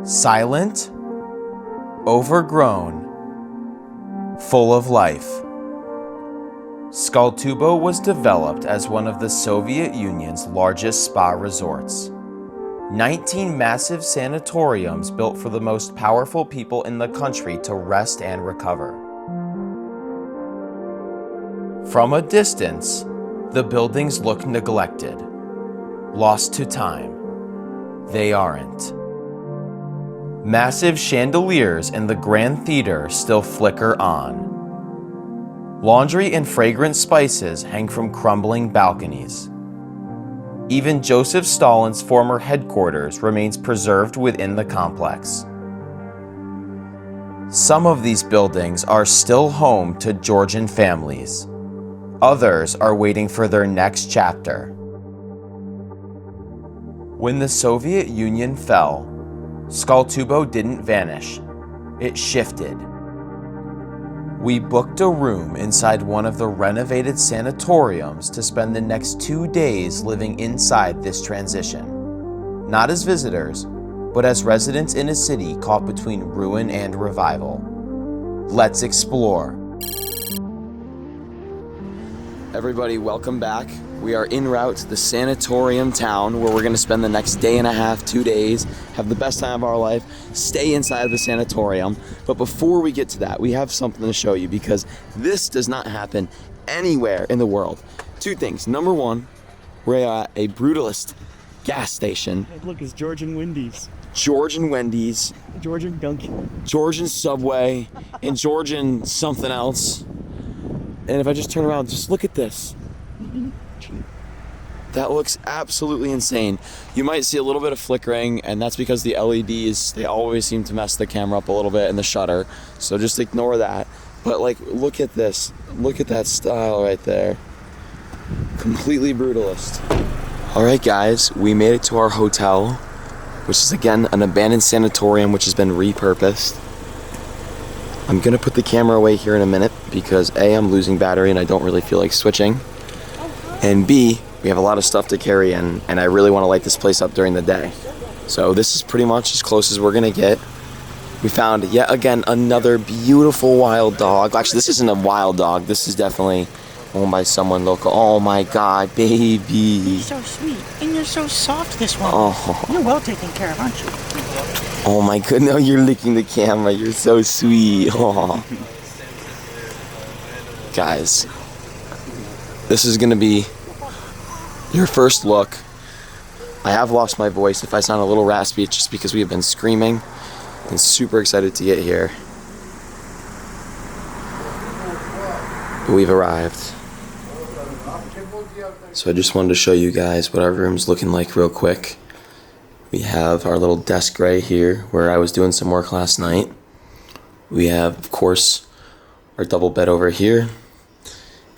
Silent, overgrown, full of life. Tskaltubo was developed as one of the Soviet Union's largest spa resorts. 19 massive sanatoriums built for the most powerful people in the country to rest and recover. From a distance, the buildings look neglected, lost to time. They aren't. Massive chandeliers in the Grand Theater still flicker on. Laundry and fragrant spices hang from crumbling balconies. Even Joseph Stalin's former headquarters remains preserved within the complex. Some of these buildings are still home to Georgian families. Others are waiting for their next chapter. When the Soviet Union fell, Tskaltubo didn't vanish. It shifted. We booked a room inside one of the renovated sanatoriums to spend the next 2 days living inside this transition. Not as visitors, but as residents in a city caught between ruin and revival. Let's explore. Everybody, welcome back. We are en route to the sanatorium town where we're going to spend the next day and a half, 2 days, have the best time of our life, stay inside the sanatorium. But before we get to that, we have something to show you because this does not happen anywhere in the world. 2 things. Number one, we're at a brutalist gas station. Hey, look, it's Georgian Wendy's. Georgian Wendy's. Georgian Dunkin'. Georgian Subway. And Georgian something else. And if I just turn around, just look at this. That looks absolutely insane. You might see a little bit of flickering, and that's because the LEDs, they always seem to mess the camera up a little bit and the shutter. So just ignore that. But like, look at this. Look at that style right there. Completely brutalist. All right, guys, we made it to our hotel, which is again an abandoned sanatorium which has been repurposed. I'm gonna put the camera away here in a minute because A, I'm losing battery and I don't really feel like switching. And B, we have a lot of stuff to carry in and I really wanna light this place up during the day. So this is pretty much as close as we're gonna get. We found yet again another beautiful wild dog. Actually, this isn't a wild dog. This is definitely owned by someone local. Oh my God, baby. You're so sweet and you're so soft this one. Oh. You're well taken care of, aren't you? Oh my goodness, no, you're licking the camera. You're so sweet. Oh. Guys, this is gonna be your first look. I have lost my voice. If I sound a little raspy, it's just because we have been screaming and super excited to get here. But we've arrived. So I just wanted to show you guys what our room's looking like real quick. We have our little desk right here where I was doing some work last night. We have, of course, our double bed over here.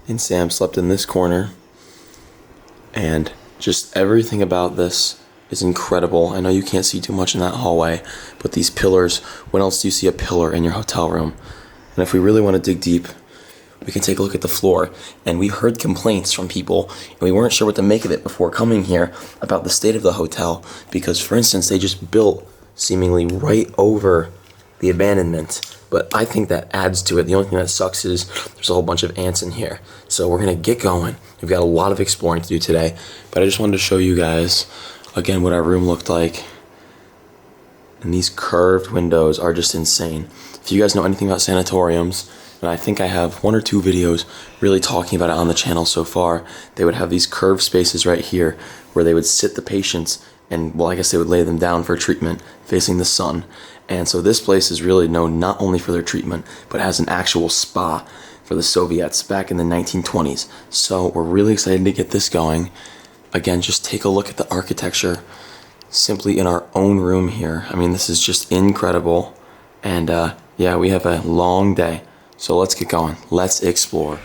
And Sam slept in this corner. And just everything about this is incredible. I know you can't see too much in that hallway, but these pillars, when else do you see a pillar in your hotel room? And if we really want to dig deep, we can take a look at the floor. And we heard complaints from people, and we weren't sure what to make of it before coming here about the state of the hotel. Because, for instance, they just built seemingly right over the abandonment. But I think that adds to it. The only thing that sucks is there's a whole bunch of ants in here. So we're going to get going. We've got a lot of exploring to do today. But I just wanted to show you guys, again, what our room looked like. And these curved windows are just insane. If you guys know anything about sanatoriums, and I think I have 1 or 2 videos really talking about it on the channel so far, they would have these curved spaces right here where they would sit the patients and, well, I guess they would lay them down for treatment facing the sun. And so this place is really known not only for their treatment, but has an actual spa for the Soviets back in the 1920s. So we're really excited to get this going. Again, just take a look at the architecture simply in our own room here. I mean, this is just incredible. And yeah, we have a long day. So let's get going. Let's explore.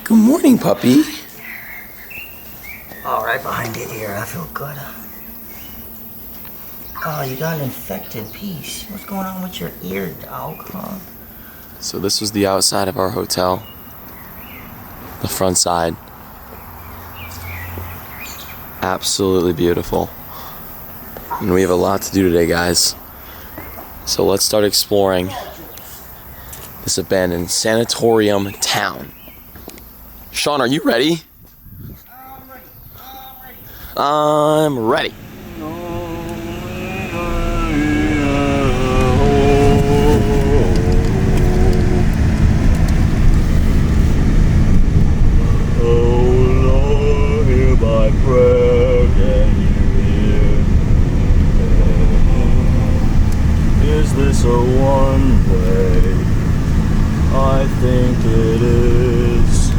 Good morning, puppy. Oh, right behind your ear. I feel good. Oh, you got an infected piece. What's going on with your ear, dog, huh? So this was the outside of our hotel. the front side. Absolutely beautiful. And we have a lot to do today, guys. So let's start exploring this abandoned sanatorium town. Sean, are you ready? I'm ready. Is this a one way? I think it is.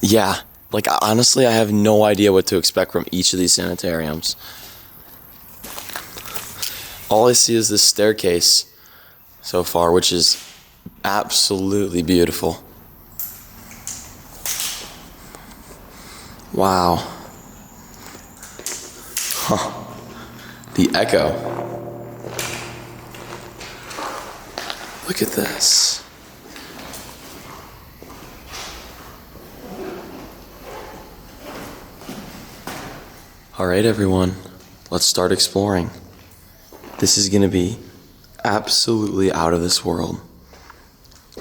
Yeah, like honestly, I have no idea what to expect from each of these sanatoriums. All I see is this staircase so far, which is absolutely beautiful. Wow. Huh. The echo. Look at this. All right, everyone, let's start exploring. This is gonna be absolutely out of this world.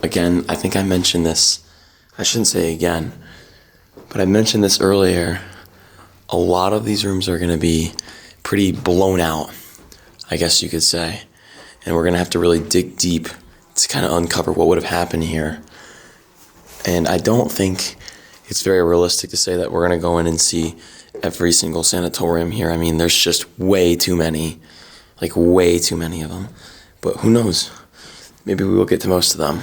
Again, I think I mentioned this. I shouldn't say again, but I mentioned this earlier. A lot of these rooms are gonna be pretty blown out, I guess you could say. And we're gonna have to really dig deep to kind of uncover what would have happened here. And I don't think it's very realistic to say that we're gonna go in and see every single sanatorium here. I mean, there's just way too many, like way too many of them. But who knows? Maybe we will get to most of them.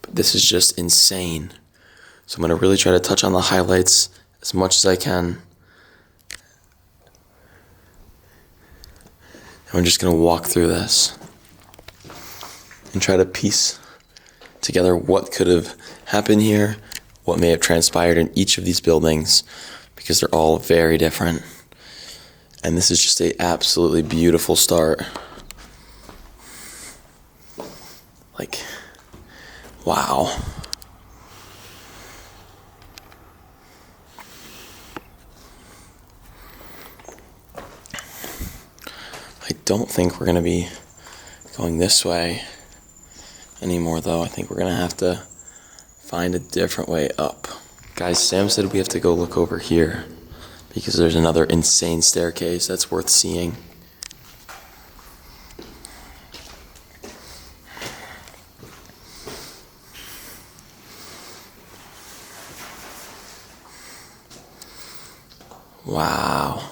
But this is just insane. So I'm gonna really try to touch on the highlights as much as I can. And we're just gonna walk through this and try to piece together what could have happened here, what may have transpired in each of these buildings, because they're all very different. And this is just a absolutely beautiful start. Like, wow. I don't think we're gonna be going this way anymore though. I think we're gonna have to find a different way up. Guys, Sam said we have to go look over here because there's another insane staircase that's worth seeing. Wow.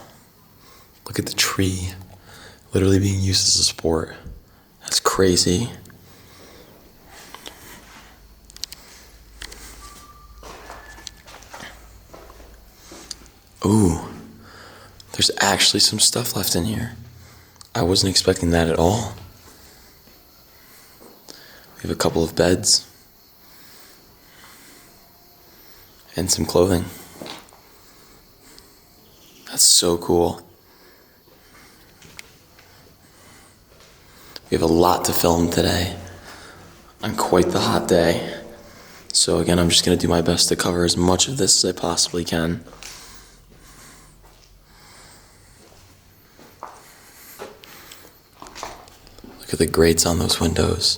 Look at the tree literally being used as a support. That's crazy. Ooh, there's actually some stuff left in here. I wasn't expecting that at all. We have a couple of beds and some clothing. That's so cool. We have a lot to film today on quite the hot day. So again, I'm just gonna do my best to cover as much of this as I possibly can. Look at the grates on those windows.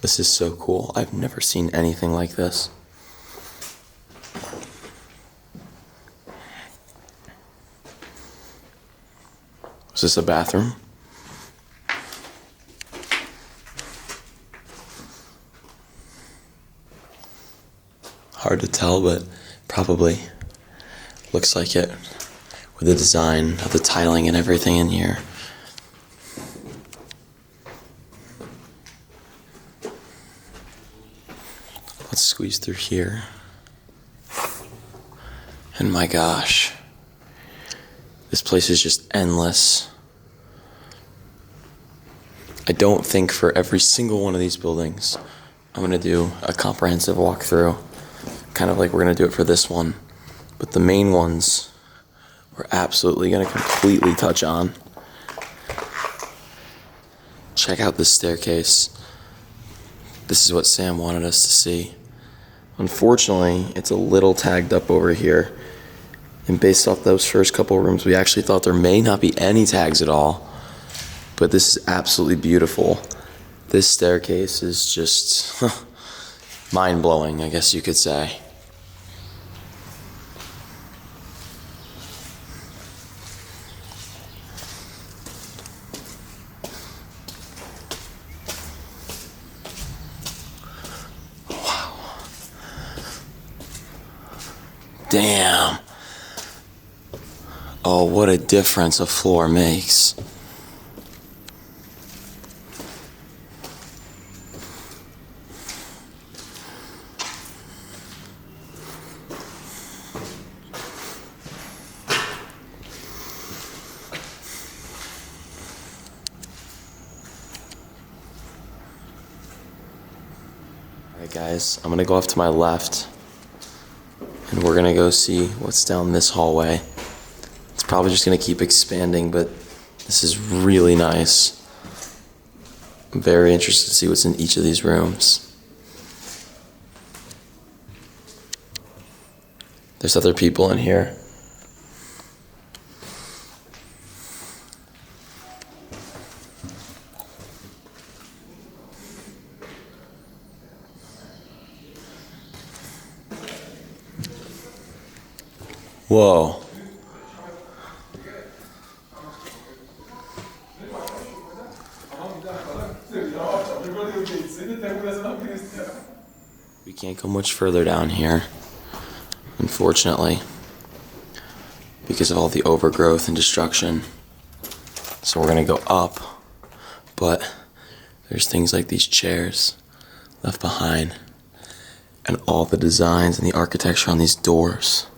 This is so cool. I've never seen anything like this. Is this a bathroom? Hard to tell, but probably looks like it with the design of the tiling and everything in here. Let's squeeze through here. And my gosh, this place is just endless. I don't think for every single one of these buildings I'm gonna do a comprehensive walkthrough, kind of like we're gonna do it for this one. But the main ones we're absolutely gonna completely touch on. Check out this staircase. This is what Sam wanted us to see. Unfortunately, it's a little tagged up over here. And based off those first couple rooms, we actually thought there may not be any tags at all. But this is absolutely beautiful. This staircase is just mind-blowing, I guess you could say. Damn. Oh, what a difference a floor makes. Alright guys, I'm gonna go off to my left. And we're gonna go see what's down this hallway. It's probably just gonna keep expanding, but this is really nice. I'm very interested to see what's in each of these rooms. There's other people in here. Whoa. We can't go much further down here, unfortunately, because of all the overgrowth and destruction. So we're gonna go up, but there's things like these chairs left behind, and all the designs and the architecture on these doors.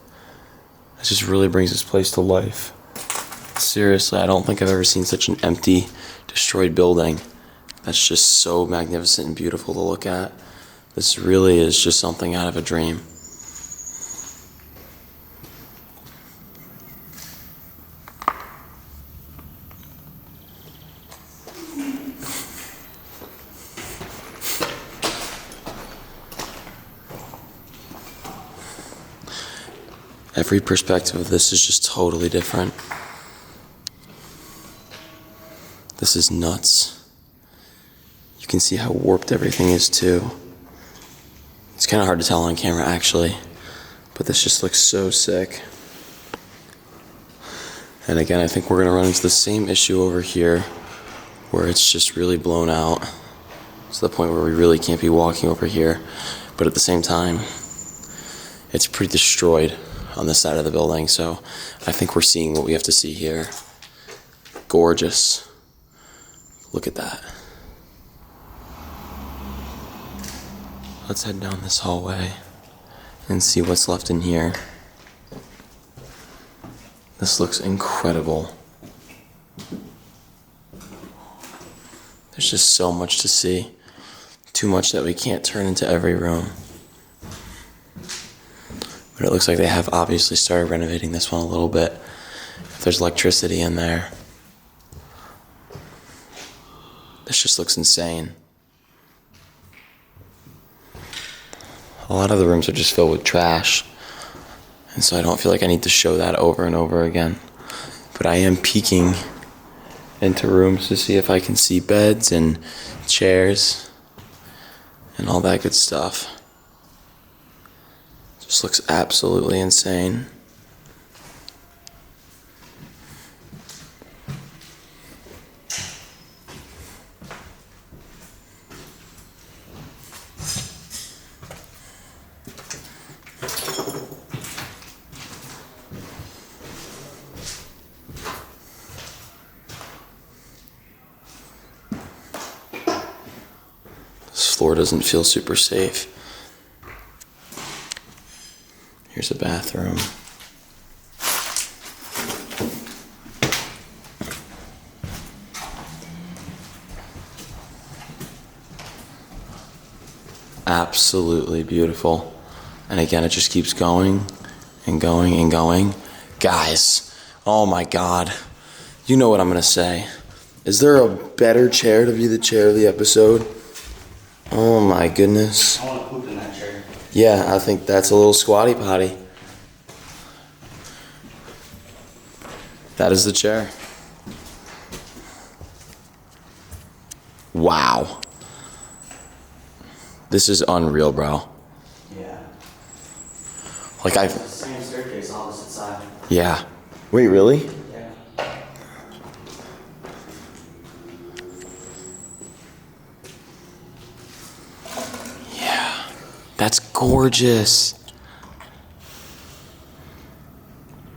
It just really brings this place to life. Seriously, I don't think I've ever seen such an empty, destroyed building that's just so magnificent and beautiful to look at. This really is just something out of a dream. Every perspective of this is just totally different. This is nuts. You can see how warped everything is too. It's kind of hard to tell on camera actually, but this just looks so sick. And again, I think we're gonna run into the same issue over here where it's just really blown out to the point where we really can't be walking over here. But at the same time, it's pretty destroyed on this side of the building, so I think we're seeing what we have to see here. Gorgeous. Look at that. Let's head down this hallway and see what's left in here. This looks incredible. There's just so much to see. Too much that we can't turn into every room. But it looks like they have obviously started renovating this one a little bit. If there's electricity in there. This just looks insane. A lot of the rooms are just filled with trash. And so I don't feel like I need to show that over and over again. But I am peeking into rooms to see if I can see beds and chairs and all that good stuff. Just looks absolutely insane. floor doesn't feel super safe. Here's a bathroom. Absolutely beautiful. And again, it just keeps going and going and going. Guys, oh my God. You know what I'm gonna say. Is there a better chair to be the chair of the episode? Oh my goodness. I want to poop in that chair. Yeah, I think that's a little squatty potty. That is the chair. Wow. This is unreal, bro. Yeah. Like I've... Same staircase opposite side. Yeah. Wait, really? Yeah. Yeah. That's gorgeous.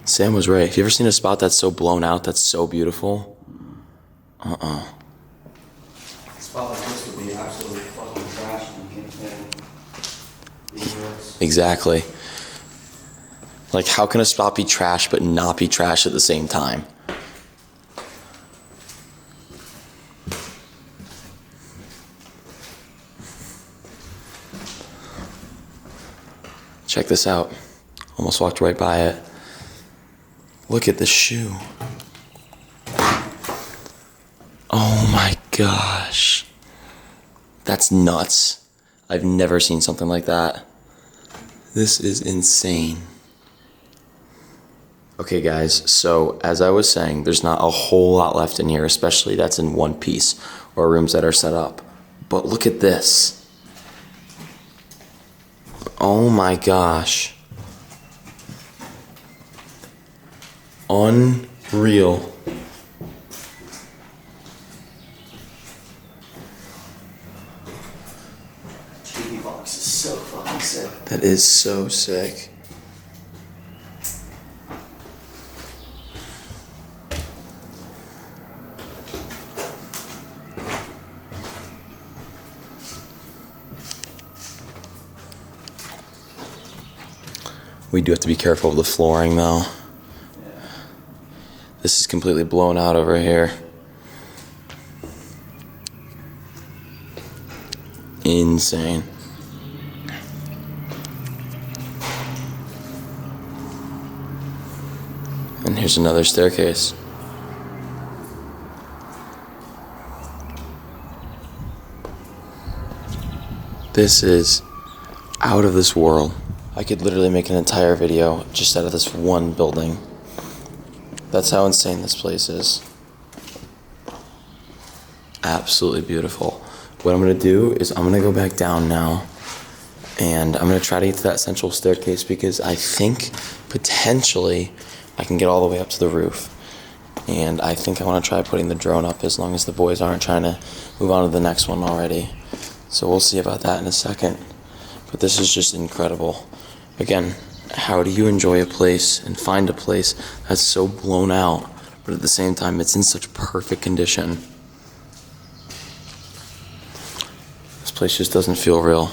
Sam was right. Have you ever seen a spot that's so blown out, that's so beautiful? A spot like this would be absolutely fucking trash and you can't fit. Exactly. Like, how can a spot be trash but not be trash at the same time? Check this out. Almost walked right by it. Look at the shoe. Oh my gosh. That's nuts. I've never seen something like that. This is insane. Okay guys, so as I was saying, there's not a whole lot left in here, especially that's in one piece or rooms that are set up. But look at this. Oh my gosh. Unreal. TV box is so fucking sick. That is so sick. We do have to be careful with the flooring though. This is completely blown out over here. Insane. And here's another staircase. This is out of this world. I could literally make an entire video just out of this one building. That's how insane this place is. Absolutely beautiful. What I'm gonna do is I'm gonna go back down now and I'm gonna try to get to that central staircase because I think potentially I can get all the way up to the roof. And I think I wanna try putting the drone up as long as the boys aren't trying to move on to the next one already. So we'll see about that in a second. But this is just incredible. Again, how do you enjoy a place and find a place that's so blown out, but at the same time it's in such perfect condition? This place just doesn't feel real.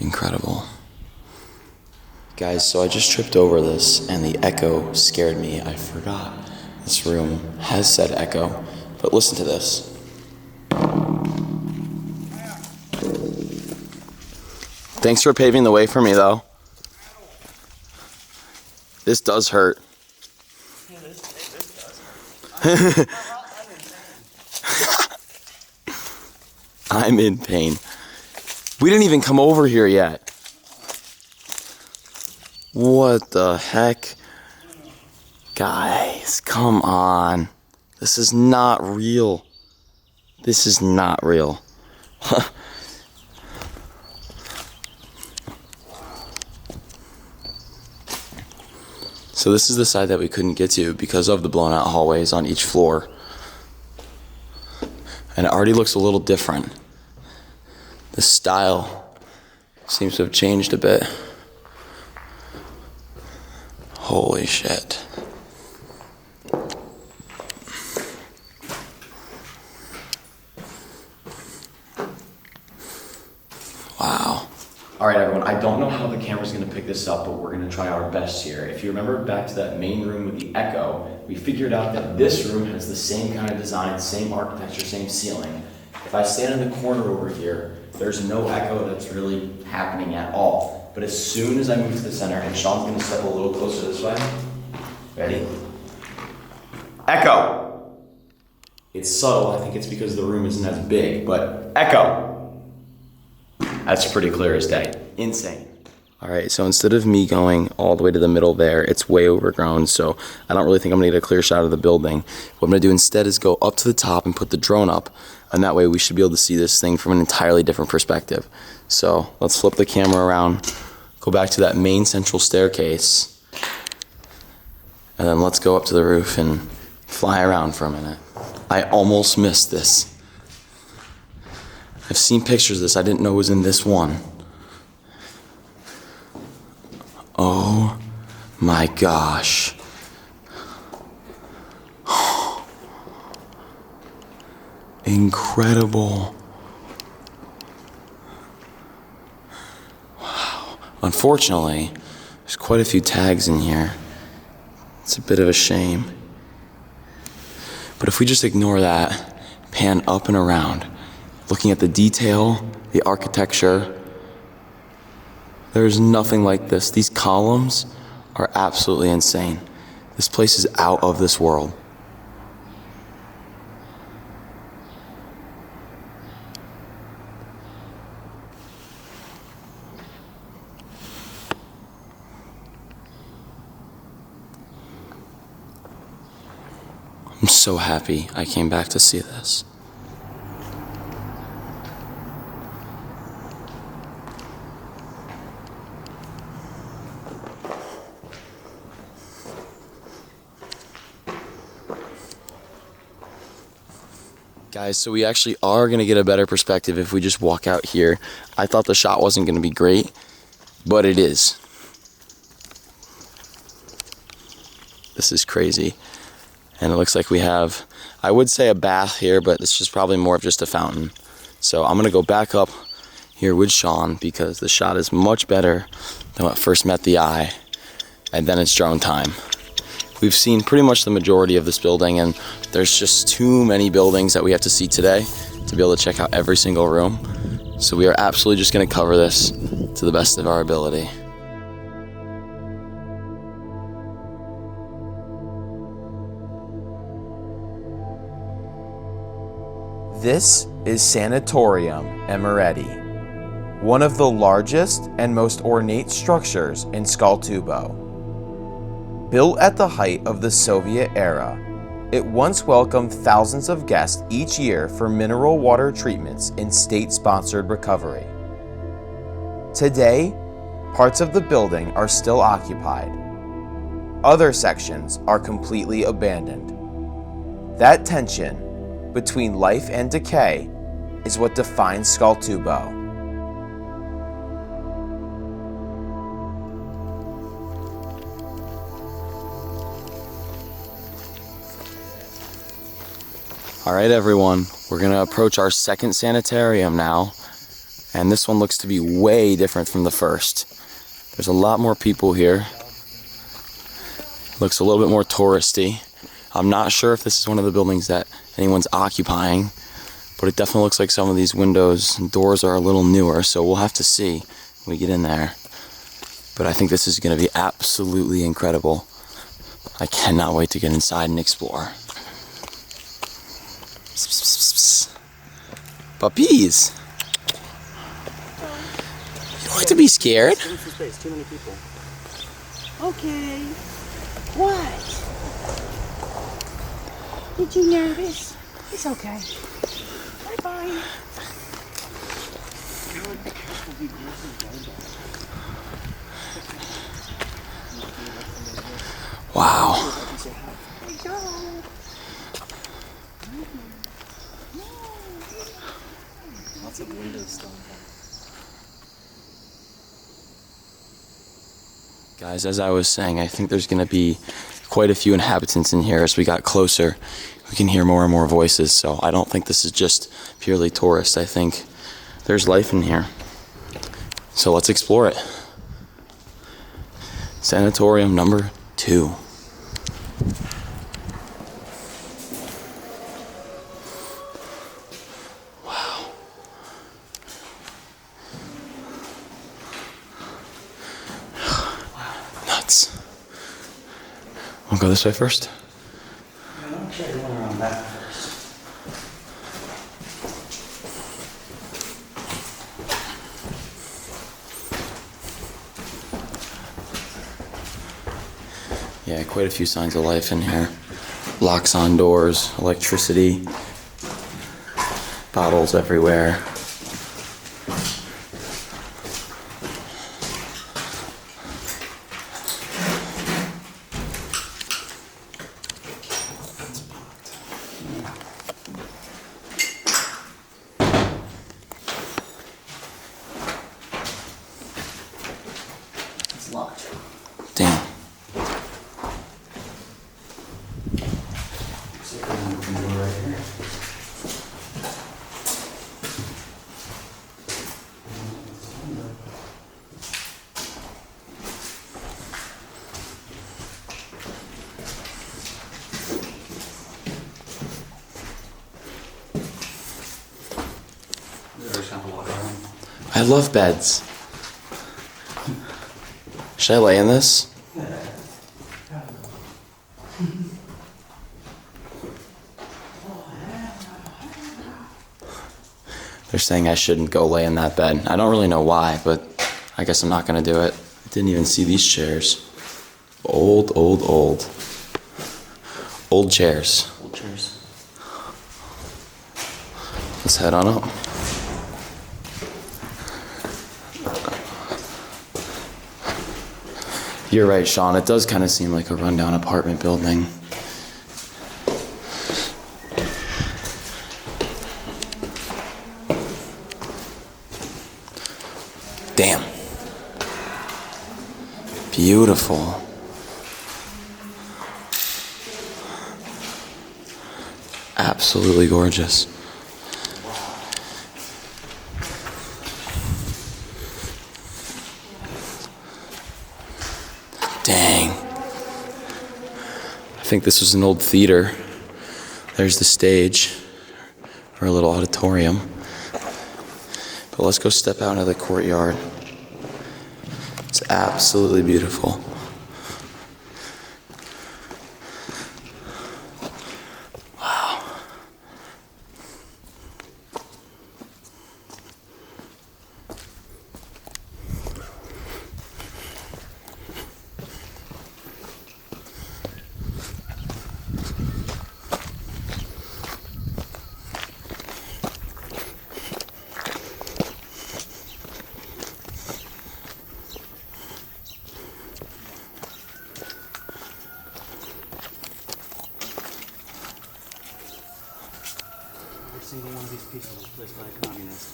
Incredible. Guys, so I just tripped over this and the echo scared me. I forgot this room has said echo, but listen to this. Thanks for paving the way for me though. This does hurt. I'm in pain. We didn't even come over here yet. What the heck? Guys, come on. This is not real. This is not real. This So this is the side that we couldn't get to because of the blown out hallways on each floor. And it already looks a little different. The style seems to have changed a bit. Holy shit. Wow. All right, everyone, I don't know how the camera's gonna pick this up, but we're gonna try our best here. If you remember back to that main room with the echo, we figured out that this room has the same kind of design, same architecture, same ceiling. If I stand in the corner over here, there's no echo that's really happening at all. But as soon as I move to the center, and Sean's gonna step a little closer this way. Ready? Echo! It's subtle, I think it's because the room isn't as big, but echo! That's pretty clear as day. Insane. All right, so instead of me going all the way to the middle there, it's way overgrown, so I don't really think I'm gonna get a clear shot of the building. What I'm gonna do instead is go up to the top and put the drone up, and that way we should be able to see this thing from an entirely different perspective. So let's flip the camera around, go back to that main central staircase, and then let's go up to the roof and fly around for a minute. I almost missed this. I've seen pictures of this, I didn't know it was in this one. Oh my gosh. Incredible. Wow. Unfortunately, there's quite a few tags in here. It's a bit of a shame. But if we just ignore that, pan up and around, looking at the detail, the architecture, there's nothing like this. These columns are absolutely insane. This place is out of this world. I'm so happy I came back to see this. Guys, so we actually are going to get a better perspective if we just walk out here. I thought the shot wasn't going to be great, but it is. This is crazy. And it looks like we have, I would say a bath here, but this is probably more of just a fountain. So I'm going to go back up here with Sean because the shot is much better than what first met the eye. And then it's drone time. We've seen pretty much the majority of this building, and there's just too many buildings that we have to see today to be able to check out every single room. So we are absolutely just going to cover this to the best of our ability. This is Sanatorium Emirati, one of the largest and most ornate structures in Tskaltubo. Built at the height of the Soviet era, it once welcomed thousands of guests each year for mineral water treatments in state-sponsored recovery. Today, parts of the building are still occupied. Other sections are completely abandoned. That tension between life and decay is what defines Tskaltubo. All right, everyone, we're gonna approach our second sanitarium now, and this one looks to be way different from the first. There's a lot more people here. Looks a little bit more touristy. I'm not sure if this is one of the buildings that anyone's occupying, but it definitely looks like some of these windows and doors are a little newer, so we'll have to see when we get in there. But I think this is gonna be absolutely incredible. I cannot wait to get inside and explore. Puppies! You don't like to be scared? Too many people. Okay. What? Did you nervous? It's okay. Bye-bye. Wow. Lots of windows still. Guys, as I was saying, I think there's going to be quite a few inhabitants in here. As we got closer, we can hear more and more voices, so I don't think this is just purely tourist. I think there's life in here. So let's explore it. Sanatorium number 2. Wow. Nuts. Wanna go this way first? Yeah, I'm sure going around that first. Yeah, quite a few signs of life in here. Locks on doors, electricity, bottles everywhere. It's locked. Damn. See if we can do it right here. We're just gonna walk around. I love beds. Should I lay in this? They're saying I shouldn't go lay in that bed. I don't really know why, but I guess I'm not gonna do it. I didn't even see these chairs. Old. Old chairs. Old chairs. Let's head on up. You're right, Sean. It does kind of seem like a rundown apartment building. Damn. Beautiful. Absolutely gorgeous. Dang. I think this was an old theater. There's the stage, or a little auditorium. But let's go step out into the courtyard. It's absolutely beautiful. Wow. Every single one of these pieces was placed by a communist.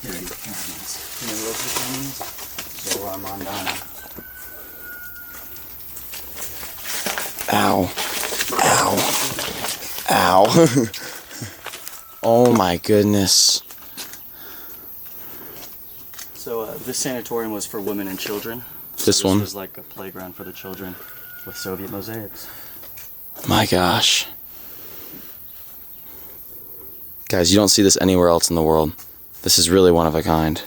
Dirty communists. You know local communists? Zoran Mondana. Ow. Ow. Oh my goodness. So this sanatorium was for women and children. This one? was like a playground for the children with Soviet mosaics. My gosh. Guys, you don't see this anywhere else in the world. This is really one of a kind.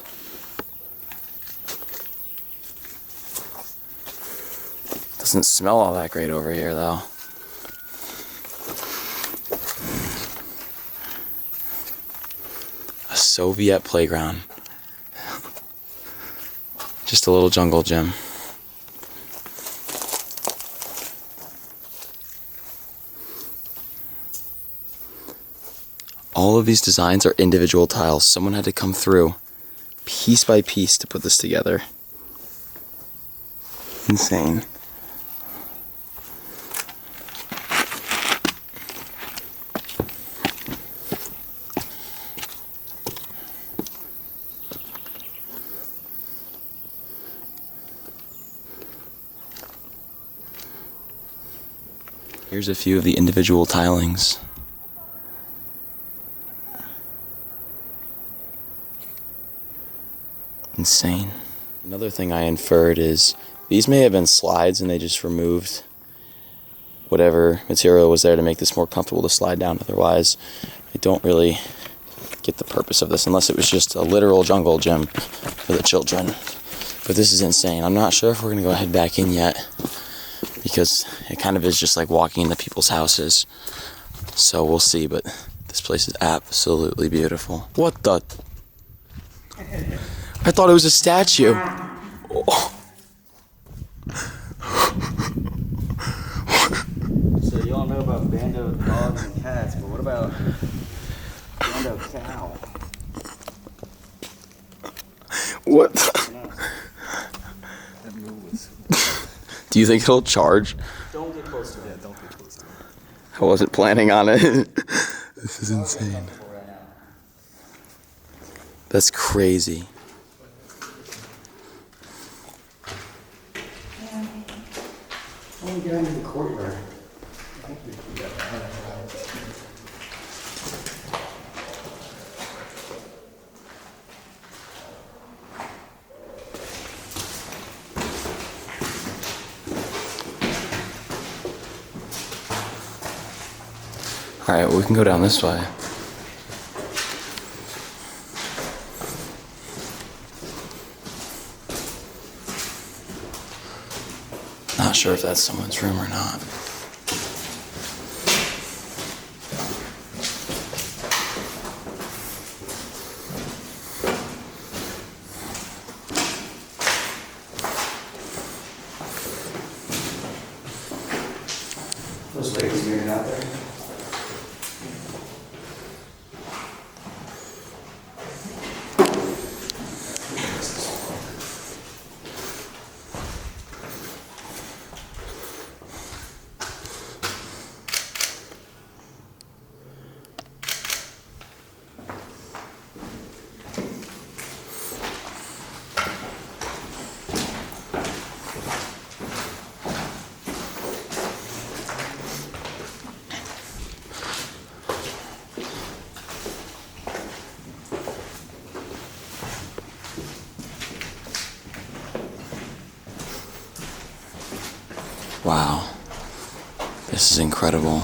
Doesn't smell all that great over here, though. A Soviet playground. Just a little jungle gym. All of these designs are individual tiles. Someone had to come through piece by piece to put this together. Insane. Here's a few of the individual tilings. Insane. Another thing I inferred is these may have been slides and they just removed whatever material was there to make this more comfortable to slide down. Otherwise, I don't really get the purpose of this unless it was just a literal jungle gym for the children. But this is insane. I'm not sure if we're going to go head back in yet because it kind of is just like walking into people's houses. So we'll see, but this place is absolutely beautiful. What the? I thought it was a statue. Oh. So you all know about bando dogs and cats, but what about bando cow? What? Do you think it'll charge? Don't get close to it. Yeah, don't get close to it. I wasn't planning on it. This is insane. That's crazy. I want to get into the courtyard. Alright, well, we can go down this way. Not sure if that's someone's room or not. Those ladies married out there. Wow. This is incredible.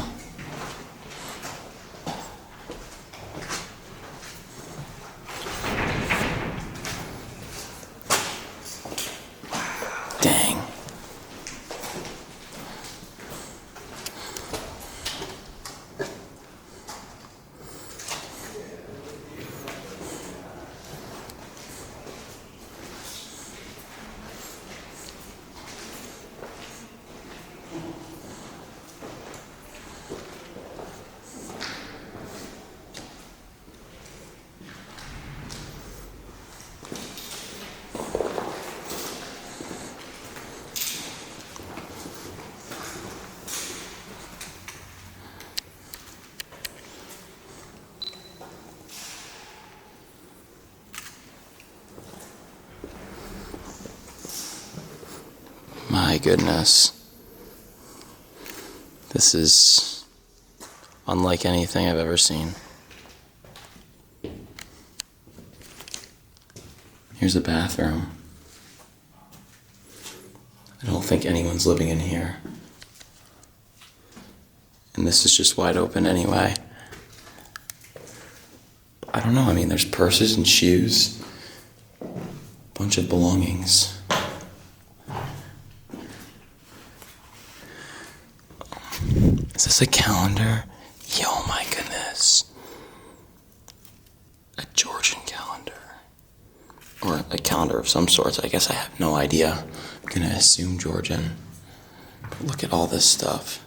Dang. My goodness. This is unlike anything I've ever seen. Here's a bathroom. I don't think anyone's living in here. And this is just wide open anyway. I don't know, I mean, there's purses and shoes. Bunch of belongings. Is this a calendar? Yo, my goodness. A Georgian calendar. Or a calendar of some sort. I guess I have no idea. I'm gonna assume Georgian. But look at all this stuff.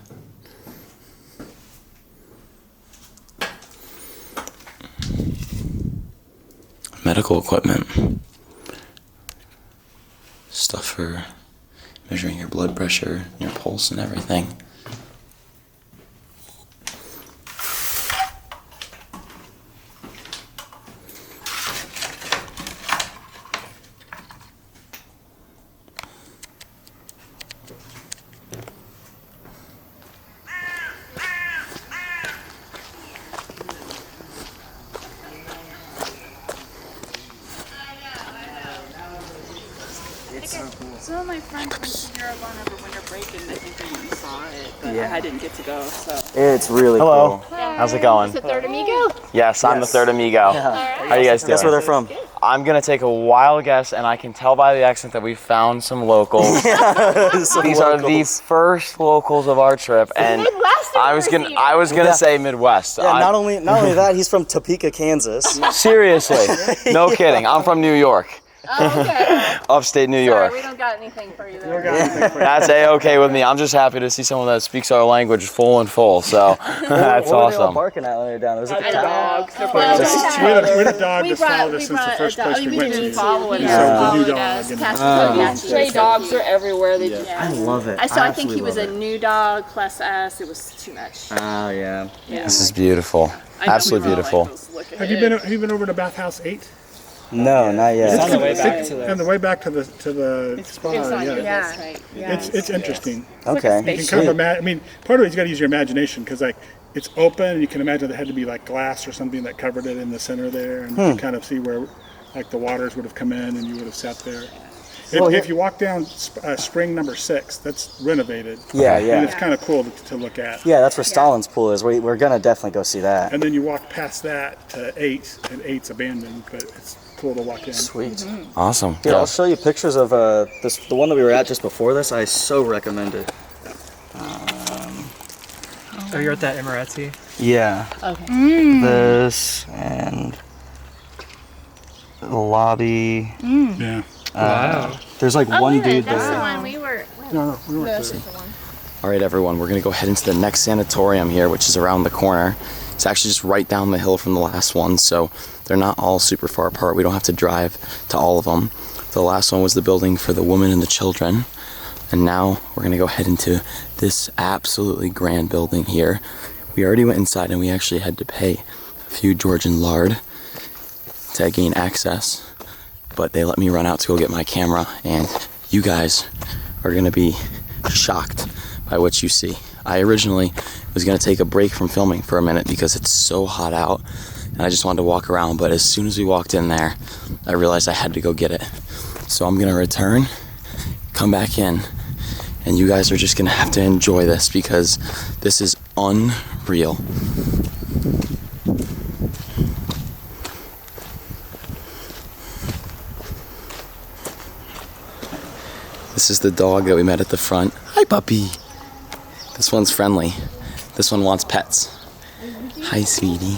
Medical equipment. Stuff for measuring your blood pressure, your pulse, and everything. Some of my friends went to Yerevan over winter break and I think they went and saw it, but I didn't get to go, so. It's really Hello. cool. How's it going? The third amigo? Yes, I'm the third amigo. How you guys doing? Guess where they're from? I'm gonna take a wild guess, and I can tell by the accent that we found some locals. These are the first locals of our trip, and I was gonna say Midwest. Yeah, not only that, he's from Topeka, Kansas. Seriously, no kidding. I'm from New York, Oh, okay. upstate New Sorry, York. we don't got anything for you there. That's a-okay with me. I'm just happy to see someone that speaks our language full and full. So that's What were they all awesome. barking at when they were down there? Was it the Dogs. We had a dog that followed us since the first place we went to. Following So us. the new dog. And Stray dogs are everywhere. They just, I love it. I think he was a new dog, class S. It was too much. Oh, yeah. This is beautiful. I know Absolutely we were all beautiful. like, "Let's look Have ahead." you been over to Bathhouse 8? No, not yet. On the way back to the. On the way back to the spa. It's on your Yeah. list, right? Yeah. It's interesting. Okay. You can kind of imagine. I mean, part of it you got to use your imagination because like it's open and you can imagine there had to be like glass or something that covered it in the center there, and you can kind of see where like the waters would have come in and you would have sat there. If you walk down spring number 6, that's renovated. Yeah, And yeah. it's kind of cool to look at. Yeah, that's where Stalin's pool is. We're going to definitely go see that. And then you walk past that to 8, and 8's abandoned, but it's cool to walk in. Sweet. Awesome. Here, I'll show you pictures of the one that we were at just before this. I so recommend it. Oh, you're at that Emirati? Yeah. Okay. This and the lobby. Yeah. Wow. There's like one dude That's the there. one we were. No, we weren't there. All right, everyone, we're gonna go head into the next sanatorium here, which is around the corner. It's actually just right down the hill from the last one, so they're not all super far apart. We don't have to drive to all of them. The last one was the building for the women and the children. And now we're gonna go head into this absolutely grand building here. We already went inside and we actually had to pay a few Georgian lard to gain access, but they let me run out to go get my camera, and you guys are gonna be shocked by what you see. I originally was gonna take a break from filming for a minute because it's so hot out and I just wanted to walk around, but as soon as we walked in there, I realized I had to go get it. So I'm gonna return, come back in, and you guys are just gonna have to enjoy this because this is unreal. This is the dog that we met at the front. Hi, puppy. This one's friendly. This one wants pets. Hi, sweetie.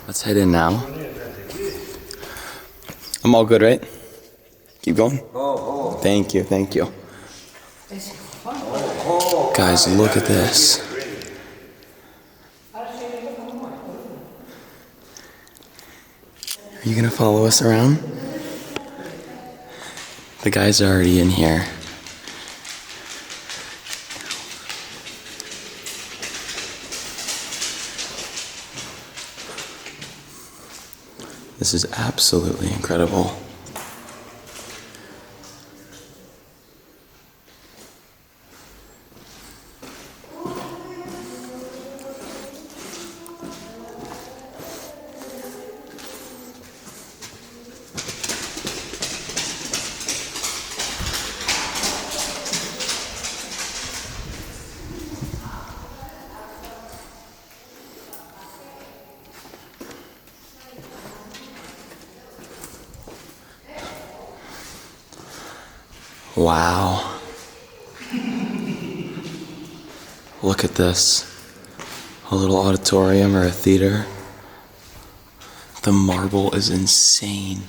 Let's head in now. I'm all good, right? Keep going. Thank you, thank you. Guys, look at this. Are you gonna follow us around? The guys are already in here. This is absolutely incredible. Wow. Look at this. A little auditorium or a theater. The marble is insane.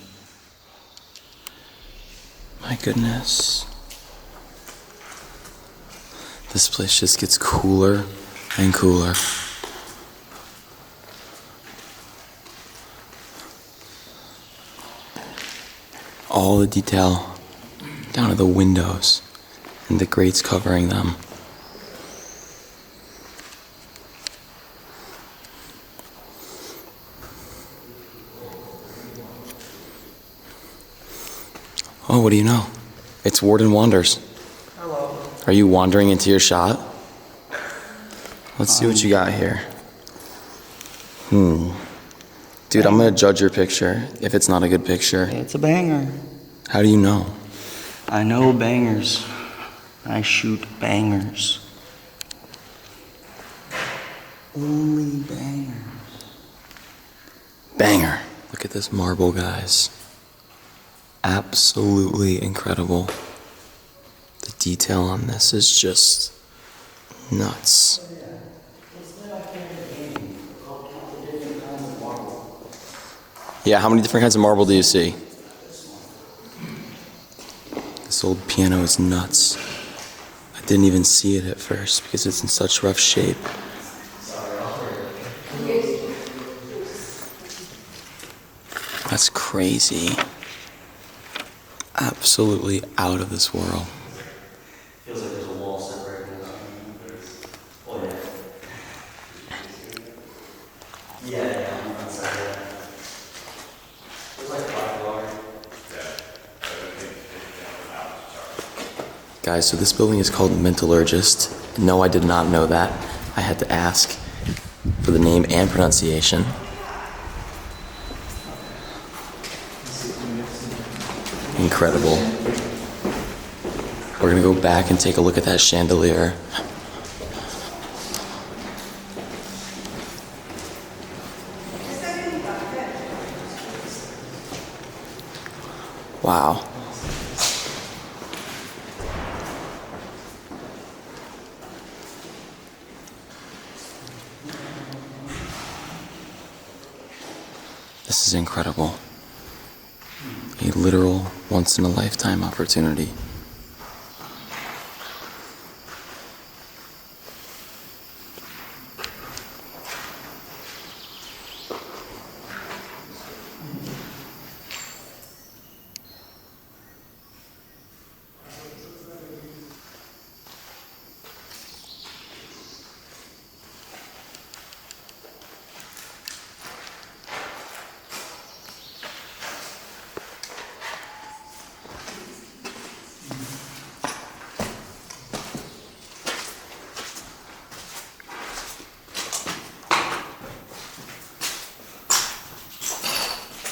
My goodness. This place just gets cooler and cooler. All the detail down to the windows and the grates covering them. Oh, what do you know? It's Warden Wanders. Hello. Are you wandering into your shot? Let's see what you got here. Dude, I'm gonna judge your picture if it's not a good picture. It's a banger. How do you know? I know bangers. I shoot bangers. Only bangers. Banger. Look at this marble, guys. Absolutely incredible. The detail on this is just nuts. Yeah, how many different kinds of marble do you see? This old piano is nuts. I didn't even see it at first because it's in such rough shape. That's crazy. Absolutely out of this world. Feels like there's a wall separating us. Oh yeah. Yeah, I'm outside that. There's like black water. Guys, so this building is called Metallurgist. No, I did not know that. I had to ask for the name and pronunciation. Incredible. We're gonna go back and take a look at that chandelier. Wow. This is incredible. A literal once-in-a-lifetime opportunity.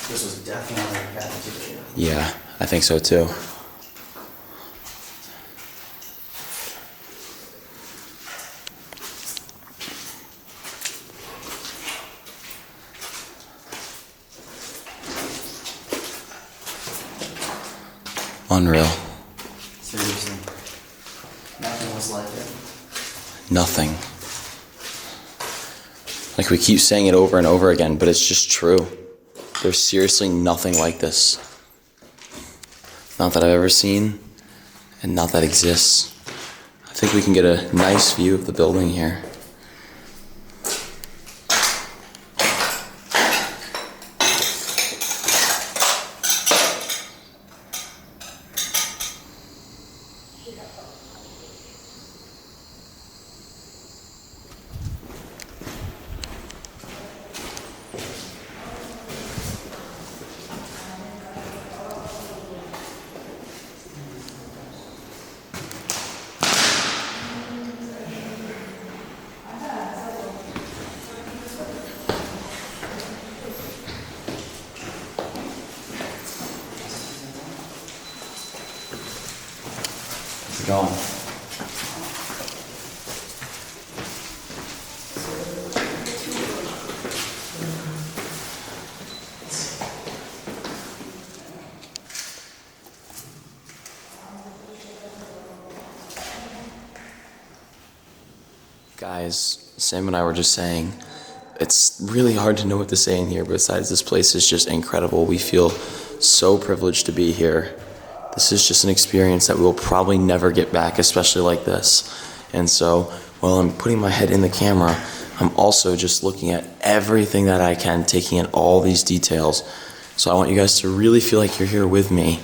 This was definitely a cafeteria. Yeah, I think so too. Unreal. Seriously. Nothing was like it. Nothing. Like we keep saying it over and over again, but it's just true. There's seriously nothing like this. Not that I've ever seen, and not that exists. I think we can get a nice view of the building here. Going. Guys, Sam and I were just saying, it's really hard to know what to say in here besides this place is just incredible. We feel so privileged to be here. This is just an experience that we will probably never get back, especially like this. And so, while I'm putting my head in the camera, I'm also just looking at everything that I can, taking in all these details. So I want you guys to really feel like you're here with me,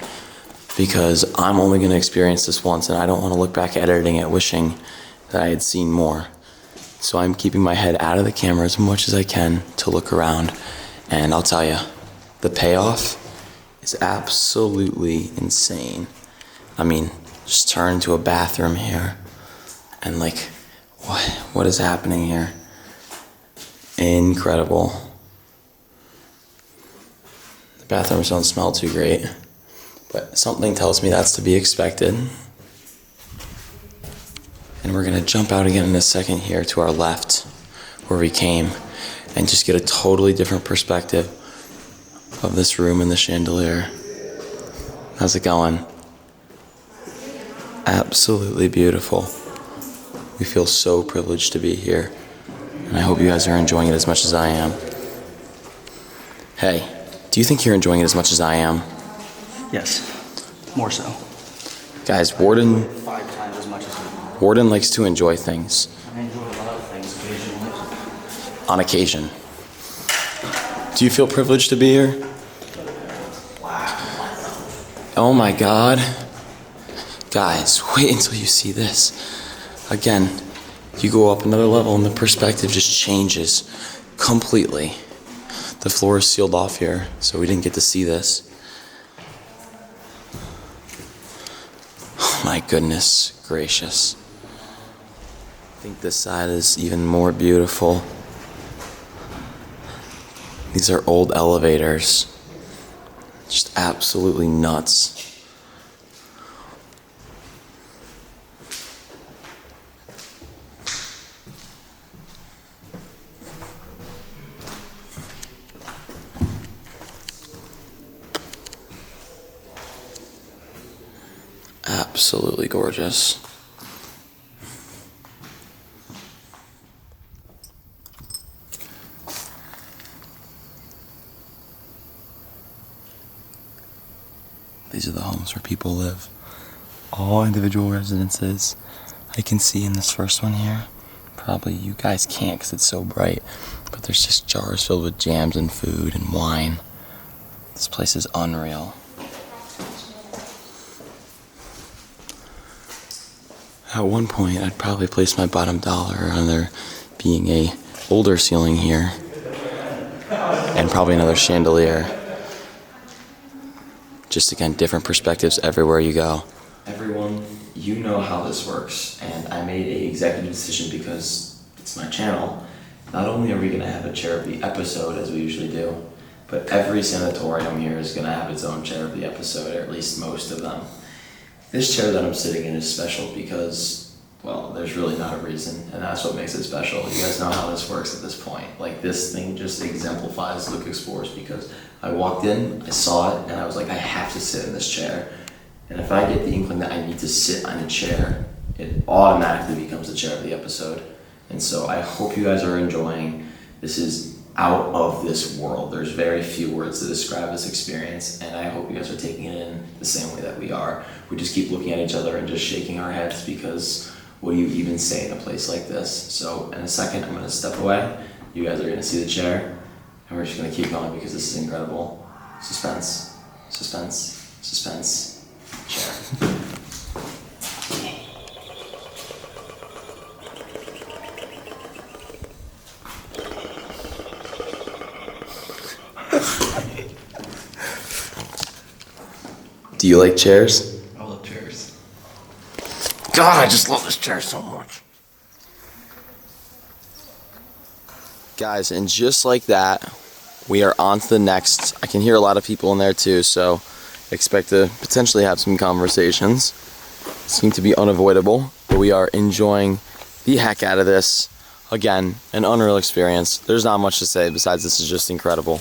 because I'm only going to experience this once, and I don't want to look back at editing it wishing that I had seen more. So I'm keeping my head out of the camera as much as I can to look around. And I'll tell you, the payoff is absolutely insane. I mean, just turn to a bathroom here and like, what is happening here? Incredible. The bathrooms don't smell too great, but something tells me that's to be expected. And we're gonna jump out again in a second here to our left, where we came, and just get a totally different perspective of this room and the chandelier. How's it going? Absolutely beautiful. We feel so privileged to be here, and I hope you guys are enjoying it as much as I am. Hey, do you think you're enjoying it as much as I am? Yes, more so. Guys, Warden 5 times as much as you. Warden likes to enjoy things. I enjoy a lot of things occasionally. On occasion. Do you feel privileged to be here? Oh my God. Guys, wait until you see this. Again, you go up another level and the perspective just changes completely. The floor is sealed off here, so we didn't get to see this. Oh my goodness gracious. I think this side is even more beautiful. These are old elevators. Just absolutely nuts. Absolutely gorgeous. These are the homes where people live. All individual residences. I can see in this first one here. Probably you guys can't because it's so bright. But there's just jars filled with jams and food and wine. This place is unreal. At one point, I'd probably place my bottom dollar on there being a older ceiling here. And probably another chandelier. Just again, different perspectives everywhere you go. Everyone, you know how this works, and I made an executive decision because it's my channel. Not only are we gonna have a chair of the episode as we usually do, but every sanatorium here is gonna have its own chair of the episode, or at least most of them. This chair that I'm sitting in is special because, well, there's really not a reason, and that's what makes it special. You guys know how this works at this point. Like, this thing just exemplifies Luke Explorers because I walked in, I saw it, and I was like, I have to sit in this chair. And if I get the inkling that I need to sit on a chair, it automatically becomes the chair of the episode. And so I hope you guys are enjoying. This is out of this world. There's very few words to describe this experience, and I hope you guys are taking it in the same way that we are. We just keep looking at each other and just shaking our heads because what do you even say in a place like this? So in a second, I'm gonna step away. You guys are gonna see the chair, and we're just gonna keep going because this is incredible. Suspense, suspense, suspense, chair. Do you like chairs? I love chairs. God, I just love this chair so much. Guys, and just like that, we are on to the next. I can hear a lot of people in there too, so expect to potentially have some conversations. Seem to be unavoidable, but we are enjoying the heck out of this. Again, an unreal experience. There's not much to say besides this is just incredible.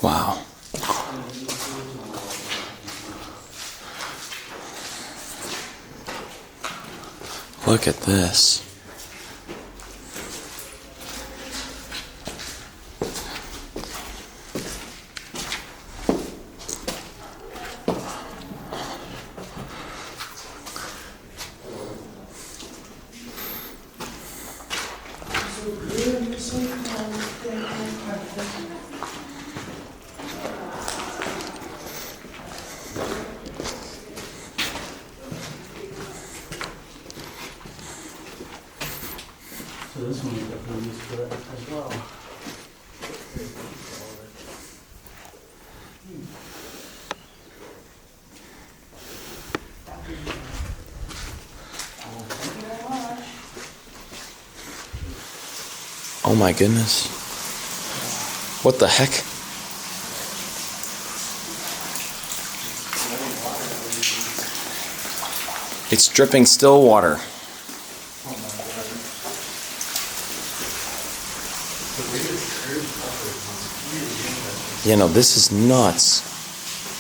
Wow. Look at this. So this one is definitely used for that as well. Oh my goodness. What the heck? It's dripping still water. Yeah, no, this is nuts.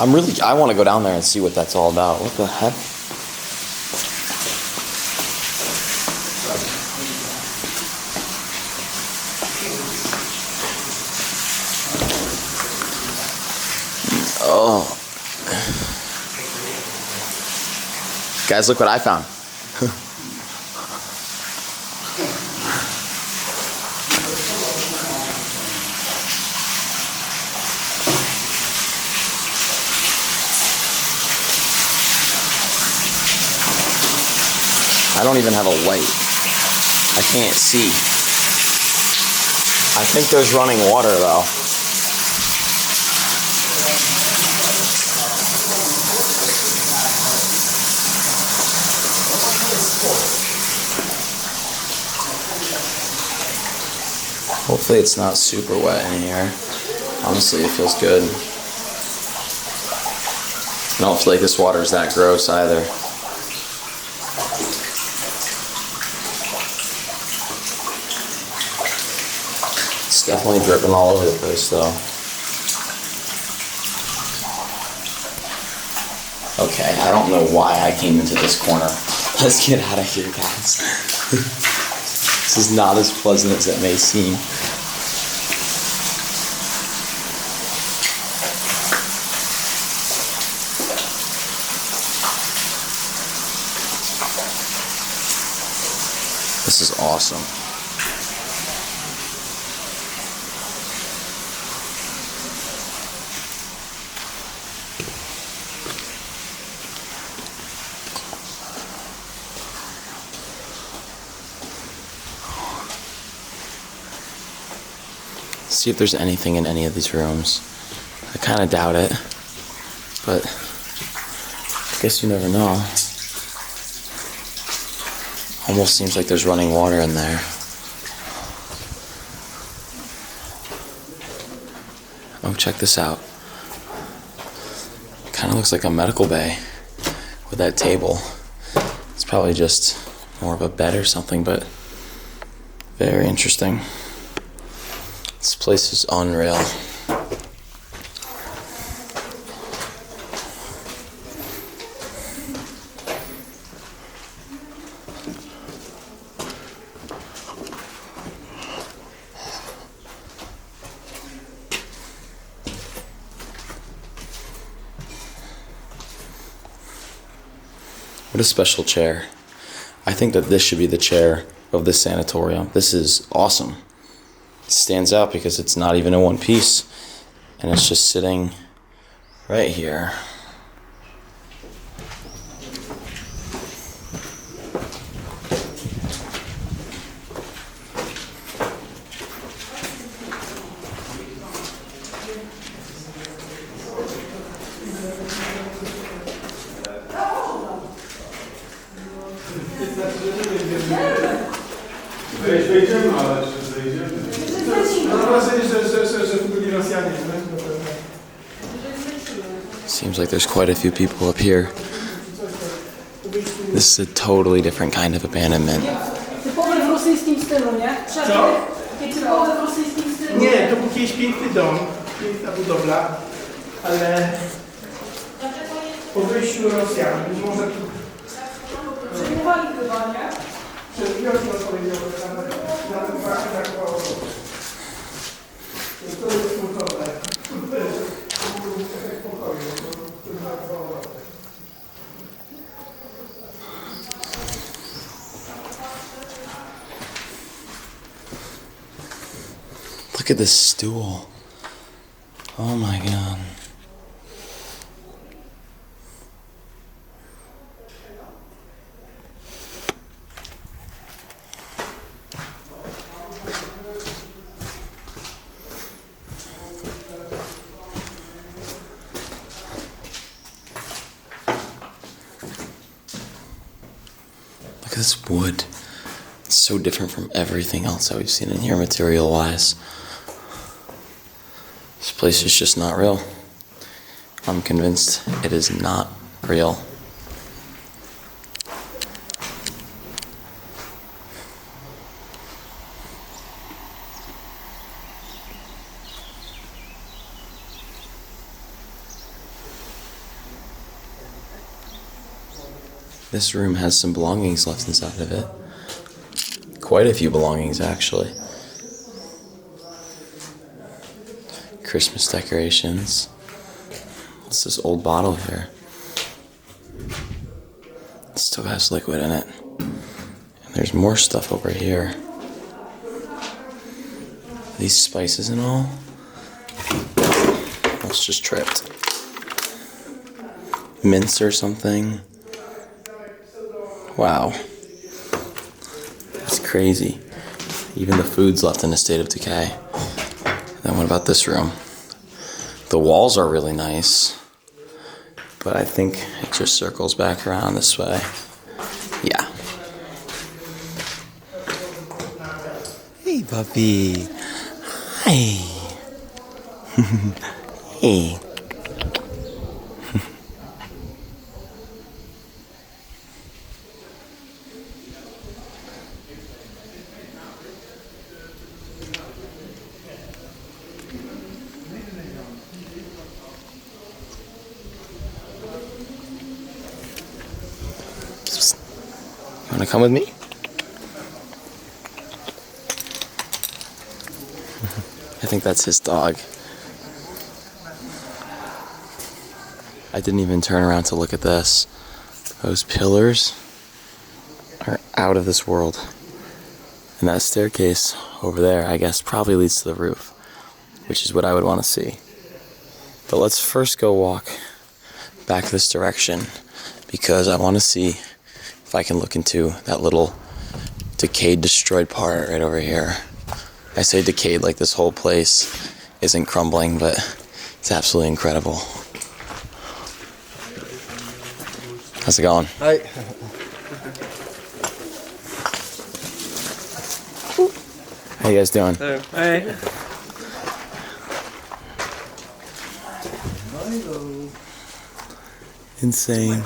I want to go down there and see what that's all about. What the heck? Oh. Guys, look what I found. I don't even have a light. I can't see. I think there's running water though. Hopefully it's not super wet in here. Honestly, it feels good. I don't feel like this water is that gross either. It's definitely dripping all over the place though. Okay, I don't know why I came into this corner. Let's get out of here, guys. This is not as pleasant as it may seem. This is awesome. See if there's anything in any of these rooms. I kind of doubt it, but I guess you never know. Almost seems like there's running water in there. Oh, check this out. Kind of looks like a medical bay with that table. It's probably just more of a bed or something, but very interesting. This place is unreal. What a special chair. I think that this should be the chair of this sanatorium. This is awesome. It stands out because it's not even in one piece and it's just sitting right here. Seems like there's quite a few people up here. This is a totally different kind of abandonment. Nie, to był kiedyś piękny dom, piękna budowla, ale po wyjściu Rosjan, być może tu... Przejmowali chyba, nie? Wiosną powiedział, że tam na tym parku brakowało. To jest smutne. To jest pokoju, to brakowało. Look at this stool. Oh my god. Look at this wood. It's so different from everything else that we've seen in here material-wise. This place is just not real. I'm convinced it is not real. This room has some belongings left inside of it. Quite a few belongings, actually. Christmas decorations. What's this old bottle here? It still has liquid in it. And there's more stuff over here. These spices and all. It's just tripped. Mince or something. Wow. That's crazy. Even the food's left in a state of decay. Then what about this room? The walls are really nice, but I think it just circles back around this way. Yeah. Hey, puppy. Hi. Hey. You wanna come with me? I think that's his dog. I didn't even turn around to look at this. Those pillars are out of this world. And that staircase over there, I guess, probably leads to the roof, which is what I would want to see. But let's first go walk back this direction because I want to see if I can look into that little decayed, destroyed part right over here. I say decayed like this whole place isn't crumbling, but it's absolutely incredible. How's it going? Hi. How you guys doing? Hey. Insane.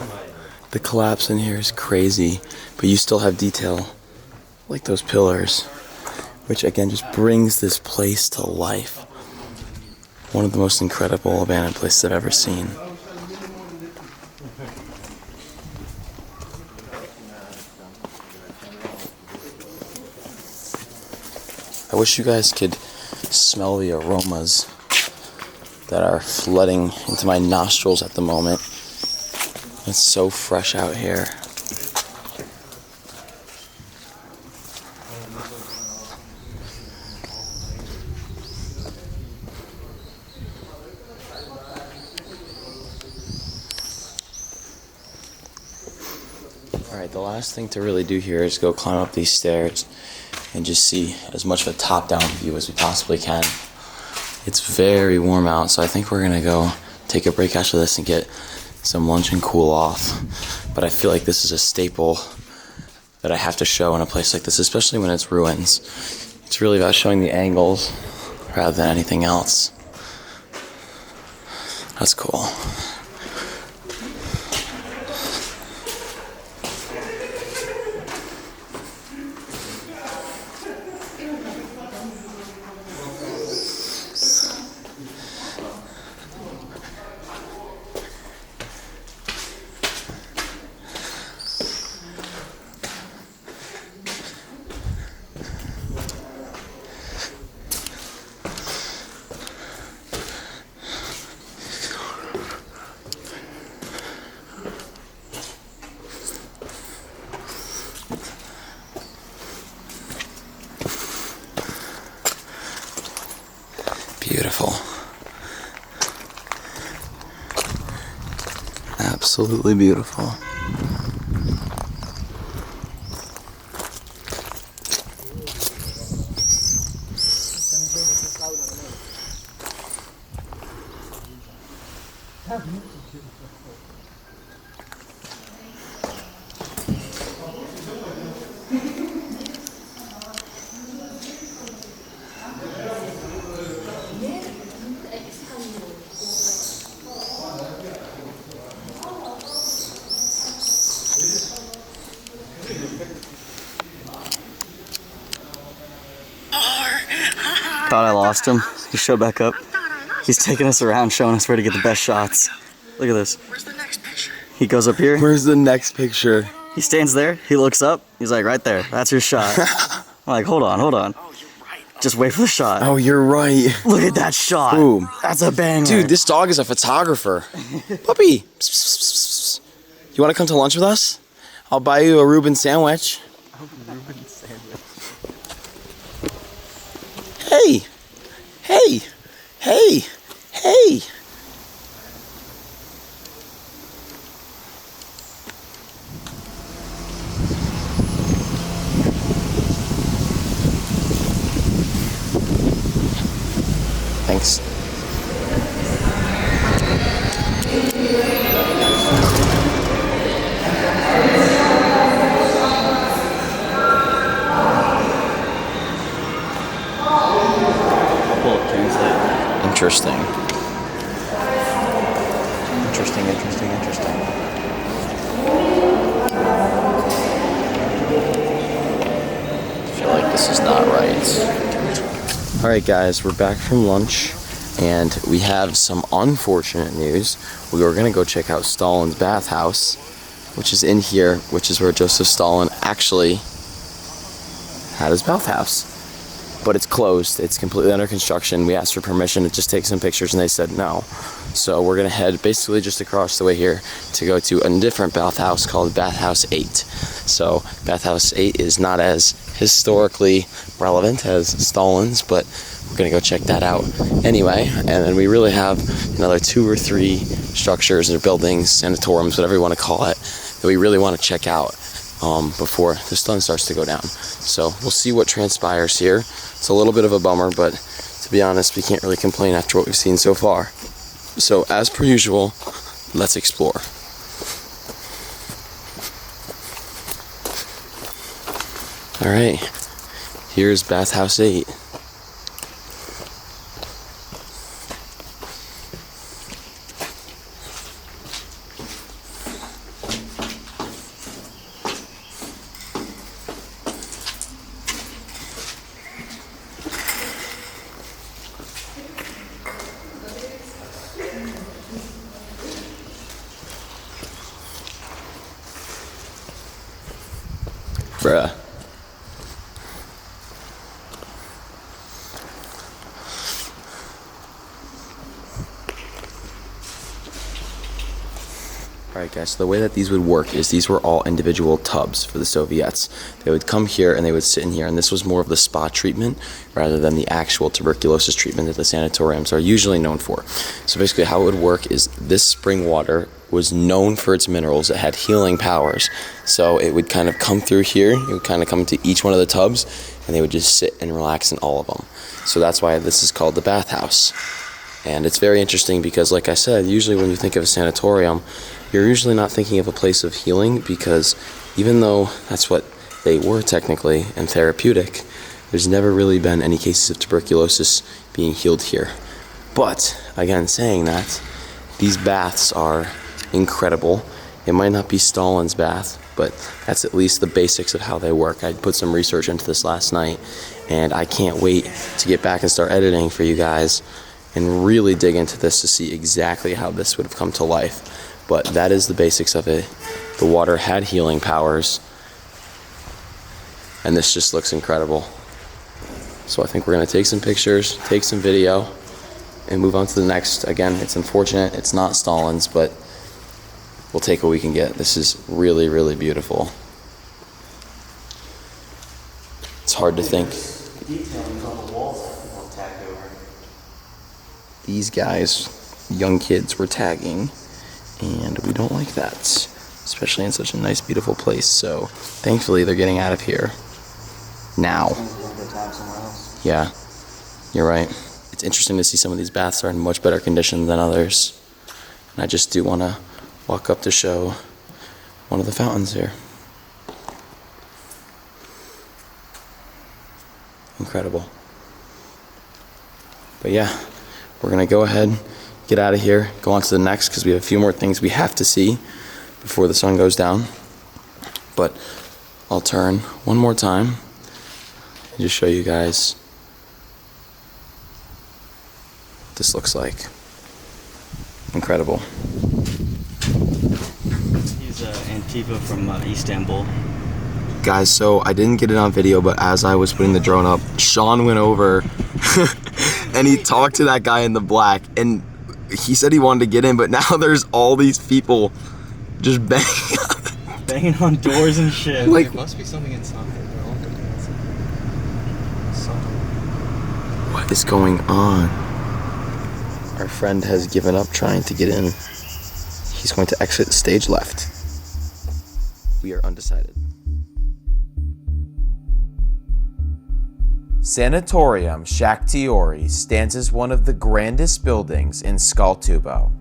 The collapse in here is crazy, but you still have detail like those pillars, which again just brings this place to life. One of the most incredible abandoned places I've ever seen. I wish you guys could smell the aromas that are flooding into my nostrils at the moment. It's so fresh out here. Alright, the last thing to really do here is go climb up these stairs and just see as much of a top-down view as we possibly can. It's very warm out, so I think we're gonna go take a break after this and get some lunch and cool off. But I feel like this is a staple that I have to show in a place like this, especially when it's ruins. It's really about showing the angles rather than anything else. That's cool. Beautiful. Absolutely beautiful. thought I lost him. He showed back up. He's taking us around, showing us where to get the best shots. Look at this. Where's the next picture? He goes up here. Where's the next picture? He stands there. He looks up. He's like, right there. That's your shot. I'm like, hold on. Oh, you're right. Just wait for the shot. Oh, you're right. Look at that shot. Boom. That's a banger. Dude, this dog is a photographer. Puppy. You want to come to lunch with us? I'll buy you a Reuben sandwich. Hey. Hey. Hey. Hey. Thanks. Interesting. Interesting. I feel like this is not right. Alright guys, we're back from lunch and we have some unfortunate news. We were gonna go check out Stalin's bathhouse, which is in here, which is where Joseph Stalin actually had his bathhouse. But it's closed, it's completely under construction. We asked for permission to just take some pictures and they said no. So we're gonna head basically just across the way here to go to a different bathhouse called Bathhouse 8. So Bathhouse 8 is not as historically relevant as Stalin's, but we're gonna go check that out anyway. And then we really have another 2 or 3 structures or buildings, sanatoriums, whatever you wanna call it, that we really wanna check out before the sun starts to go down. So we'll see what transpires here. It's a little bit of a bummer, but to be honest, we can't really complain after what we've seen so far. So as per usual, let's explore. All right, here's Bathhouse 8. Bruh. Alright guys, so the way that these would work is these were all individual tubs for the Soviets. They would come here and they would sit in here, and this was more of the spa treatment rather than the actual tuberculosis treatment that the sanatoriums are usually known for. So basically how it would work is this spring water was known for its minerals. It had healing powers. So it would kind of come through here, it would kind of come to each one of the tubs, and they would just sit and relax in all of them. So that's why this is called the bathhouse. And it's very interesting because, like I said, usually when you think of a sanatorium, you're usually not thinking of a place of healing, because even though that's what they were technically and therapeutic, there's never really been any cases of tuberculosis being healed here. But again, saying that, these baths are incredible. It might not be Stalin's bath, but that's at least the basics of how they work. I put some research into this last night, and I can't wait to get back and start editing for you guys and really dig into this to see exactly how this would have come to life. But that is the basics of it. The water had healing powers, and this just looks incredible. So I think we're gonna take some pictures, take some video, and move on to the next. Again, it's unfortunate, it's not Stalin's, but we'll take what we can get. This is really, really beautiful. It's hard to think. These guys, young kids, were tagging, and we don't like that, especially in such a nice, beautiful place. So thankfully they're getting out of here now. Yeah, you're right. It's interesting to see some of these baths are in much better condition than others. And I just do want to walk up to show one of the fountains here. Incredible. But yeah, we're going to go ahead, get out of here, go on to the next, because we have a few more things we have to see before the sun goes down. But I'll turn one more time and just show you guys this looks like. Incredible. He's Antifa from Istanbul. Guys, so I didn't get it on video, but as I was putting the drone up, Sean went over and he talked to that guy in the black, and he said he wanted to get in, but now there's all these people just Banging on doors and shit. Like, There must be something inside. They're all looking inside. what is going on? Our friend has given up trying to get in. He's going to exit stage left. We are undecided. Sanatorium Shaktiori stands as one of the grandest buildings in Tskaltubo.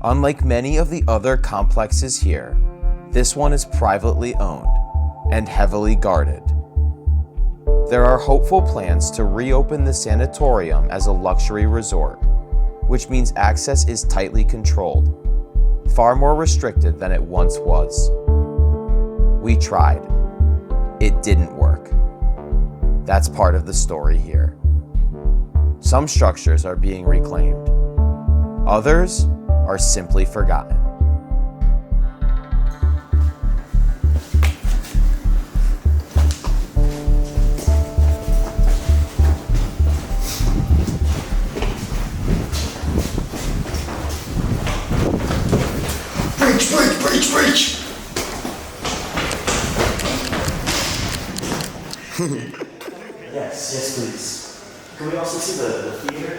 Unlike many of the other complexes here, this one is privately owned and heavily guarded. There are hopeful plans to reopen the sanatorium as a luxury resort, which means access is tightly controlled, far more restricted than it once was. We tried. It didn't work. That's part of the story here. Some structures are being reclaimed. Others are simply forgotten. Breach! Yes, please. Can we also see the theater?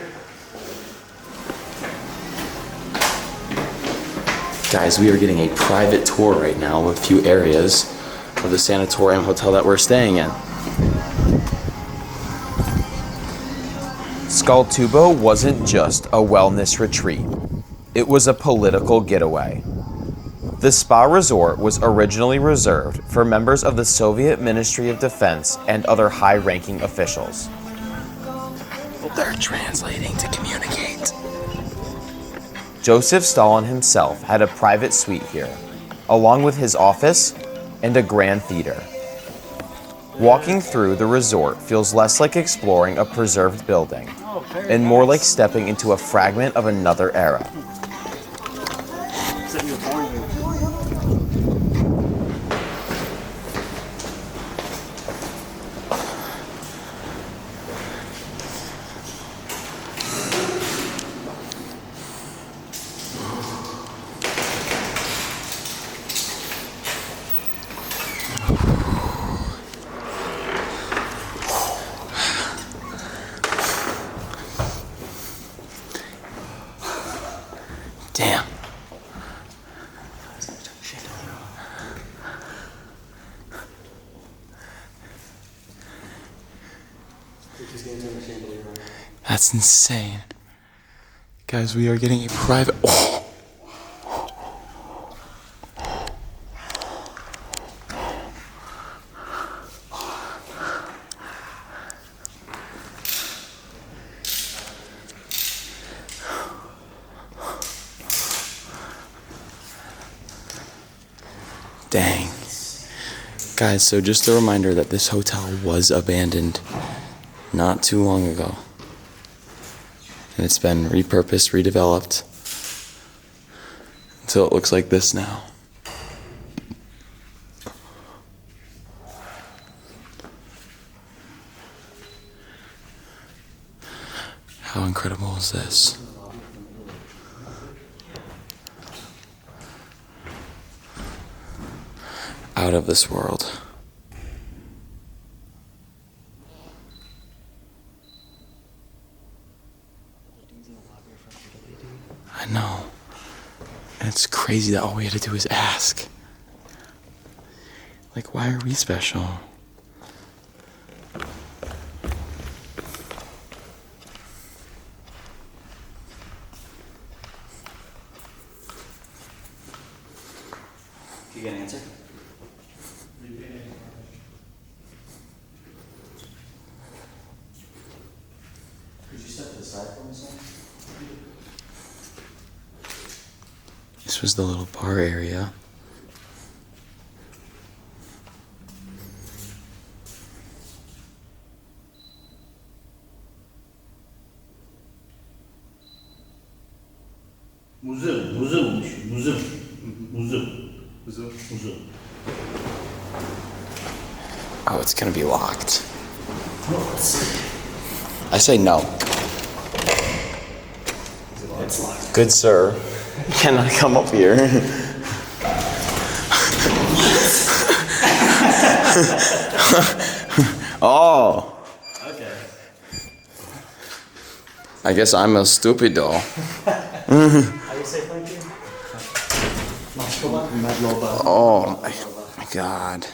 Guys, we are getting a private tour right now of a few areas of the sanatorium hotel that we're staying in. Tskaltubo wasn't just a wellness retreat. It was a political getaway. The spa resort was originally reserved for members of the Soviet Ministry of Defense and other high-ranking officials. They're translating to communicate. Joseph Stalin himself had a private suite here, along with his office and a grand theater. Walking through the resort feels less like exploring a preserved building, and more like stepping into a fragment of another era. Said you were born here. Damn. That's insane. Guys, we are getting a private... Oh. Dang. Guys, so just a reminder that this hotel was abandoned not too long ago. And it's been repurposed, redeveloped, until it looks like this now. How incredible is this? Out of this world. I know. And it's crazy that all we had to do is ask. Like, why are we special? You get an answer? Could you step to the side for me, son? This was the little bar area. Oh, it's gonna be locked. I say no. It's locked. Good sir. Can I come up here? Oh. Okay. I guess I'm a stupid doll. How do you say thank you? Oh my god.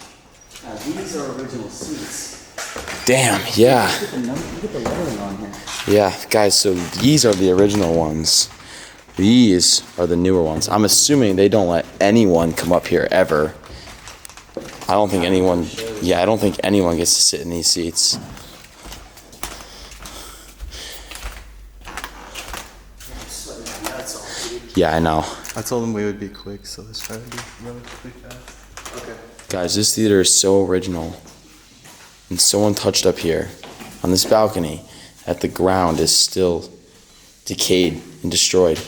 Now, these are original seats. Damn, yeah. You get the lettering on here. Yeah, guys, so these are the original ones. These are the newer ones. I'm assuming they don't let anyone come up here ever. I don't think anyone gets to sit in these seats. Yeah, I know. I told them we would be quick, so let's try to be relatively fast. Okay. Guys, this theater is so original and so untouched up here on this balcony that the ground is still decayed and destroyed.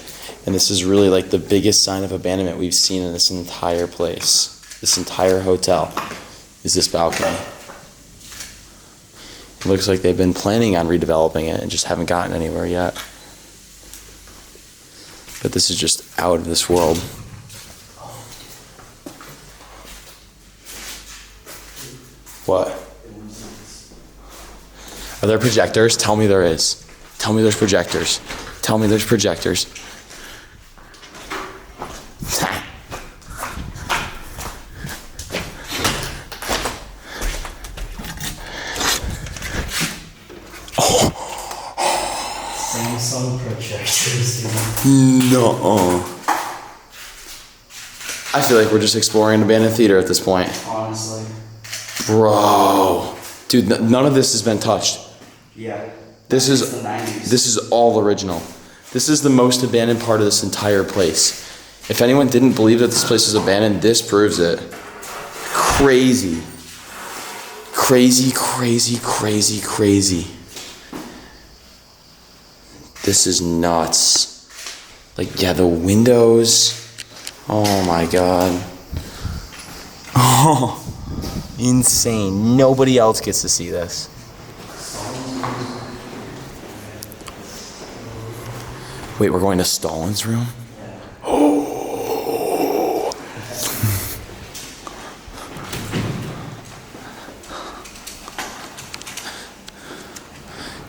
And this is really like the biggest sign of abandonment we've seen in this entire place. This entire hotel is this balcony. It looks like they've been planning on redeveloping it and just haven't gotten anywhere yet. But this is just out of this world. What? Are there projectors? Tell me there is. Tell me there's projectors. Tell me there's projectors. Samsung projectors. No. I feel like we're just exploring an abandoned theater at this point. Honestly. Bro. Dude, none of this has been touched. Yeah. This It's is the 90s. this is all original. This is the most abandoned part of this entire place. If anyone didn't believe that this place was abandoned, this proves it. Crazy. Crazy, crazy, crazy, crazy. This is nuts. Like, yeah, the windows. Oh my god. Oh, insane. Nobody else gets to see this. Wait, we're going to Stalin's room? Oh.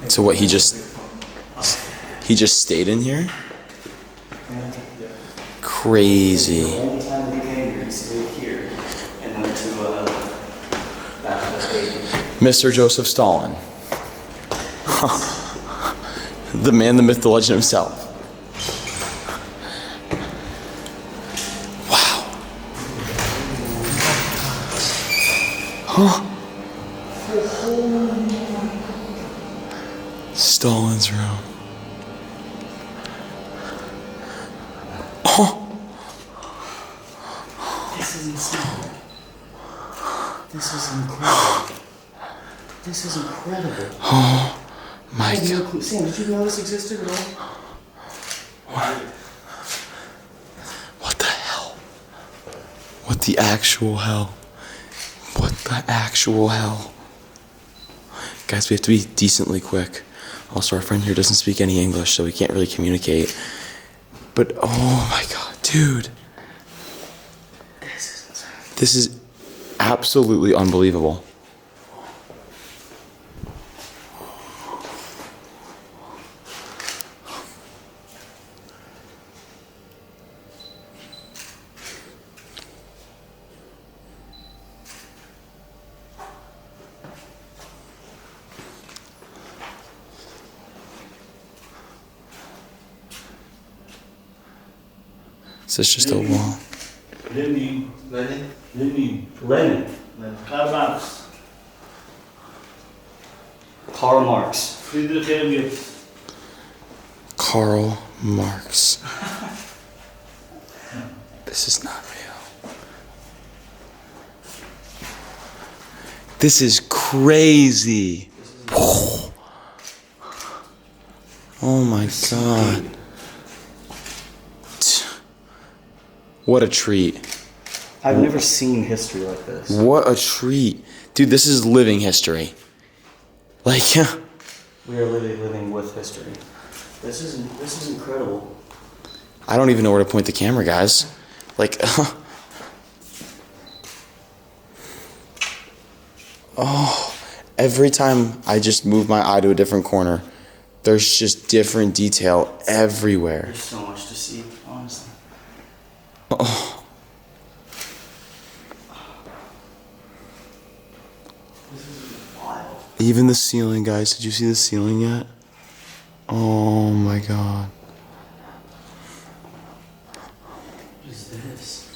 So what, he just stayed in here? Crazy. The only time we came here, he stayed here and went to Mr. Joseph Stalin. The man, the myth, the legend himself. Wow. Huh? Stalin's room. Oh. This is insane. This is incredible. This is incredible. Oh my I had no god. clue. Sam, did you know this existed at all? What the hell? What the actual hell? What the actual hell? Guys, we have to be decently quick. Also, our friend here doesn't speak any English, so we can't really communicate. But, oh my god, dude. This is absolutely unbelievable. Is this just a wall? Lenin. Karl Marx. Karl Marx. Friedrich Engels. Karl Marx. This is not real. This is crazy. Oh my god. What a treat. I've never seen history like this. What a treat. Dude, this is living history. Like, We are literally living with history. This is incredible. I don't even know where to point the camera, guys. Like, oh, every time I just move my eye to a different corner, there's just different detail everywhere. There's so much to see, honestly. Oh. This is wild. Even the ceiling, guys. Did you see the ceiling yet? Oh my god. What is this?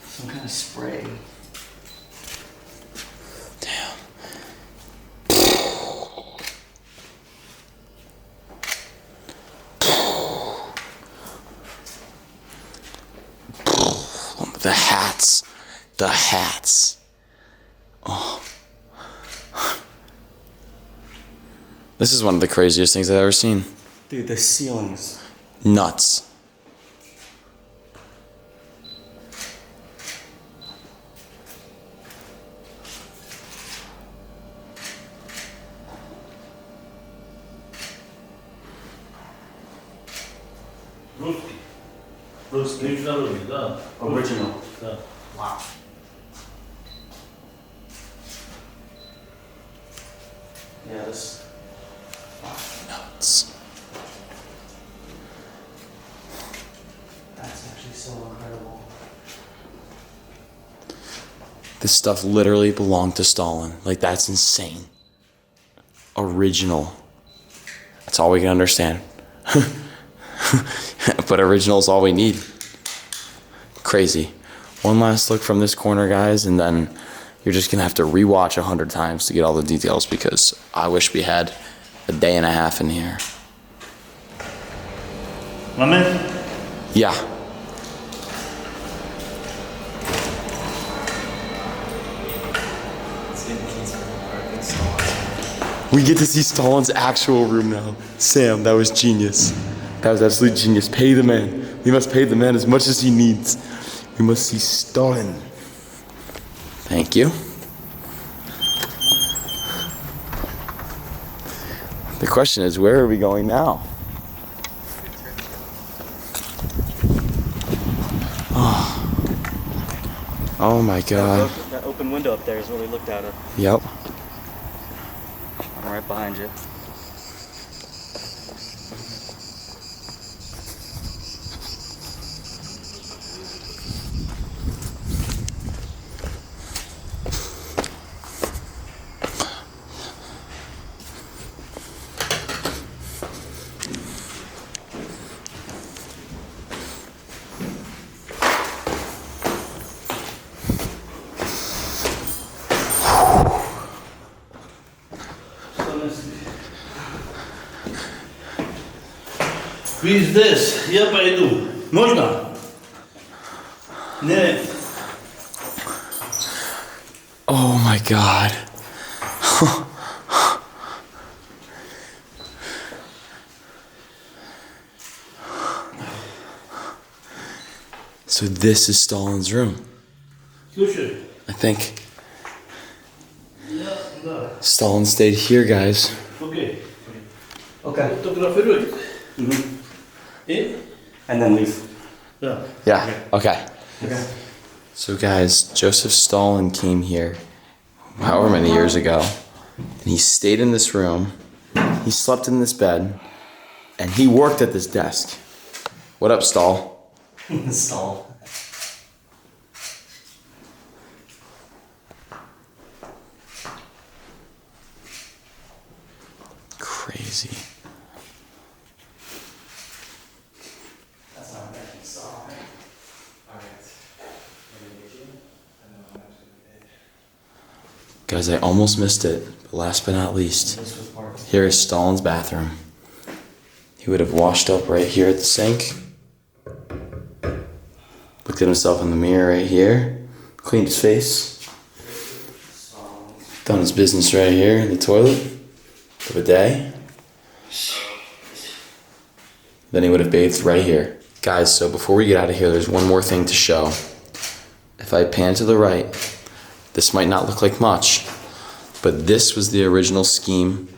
Some kind of spray. Damn. The hats. The hats. Oh. This is one of the craziest things I've ever seen. Dude, the ceilings. Nuts. Original. Да. Wow. Yeah, this. Nuts. That's actually so incredible. This stuff literally belonged to Stalin. Like, that's insane. Original. That's all we can understand. But original is all we need. Crazy. One last look from this corner, guys, and then you're just gonna have to rewatch 100 times to get all the details, because I wish we had a day and a half in here. My man? Yeah. We get to see Stalin's actual room now. Sam, that was genius. That was absolutely genius. Pay the man. We must pay the man as much as he needs. We must see Stalin. Thank you. The question is, where are we going now? Oh my god. That open window up there is what we looked at. Yep. I'm right behind you. Пиздец, я пойду. Можно? Нет. Oh my god. So this is Stalin's room. Слушай. I think Да. Stalin stayed here, guys. Окей. Okay. Фотографируй. И? And then leave. Да. Yeah, okay. Okay. So guys, Joseph Stalin came here however many years ago, and he stayed in this room, he slept in this bed, and he worked at this desk. What up, Stal? Stall. Crazy. That's not what I saw. Guys, I almost missed it, but last but not least, This was part of here is Stalin's bathroom. He would have washed up right here at the sink, looked at himself in the mirror right here, cleaned his face, done his business right here in the toilet, the bidet. Then he would have bathed right here. Guys, so before we get out of here, there's one more thing to show. If I pan to the right, this might not look like much, but this was the original scheme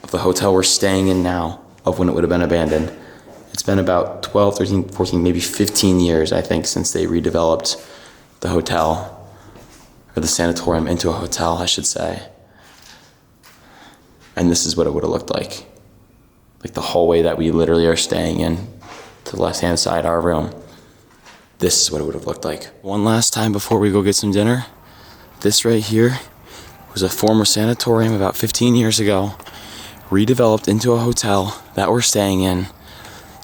of the hotel we're staying in now, of when it would have been abandoned. It's been about 12, 13, 14, maybe 15 years, I think, since they redeveloped the hotel, or the sanatorium into a hotel, I should say. And this is what it would have looked like. Like the hallway that we literally are staying in, to the left-hand side of our room. This is what it would have looked like. One last time before we go get some dinner. This right here was a former sanatorium about 15 years ago, redeveloped into a hotel that we're staying in.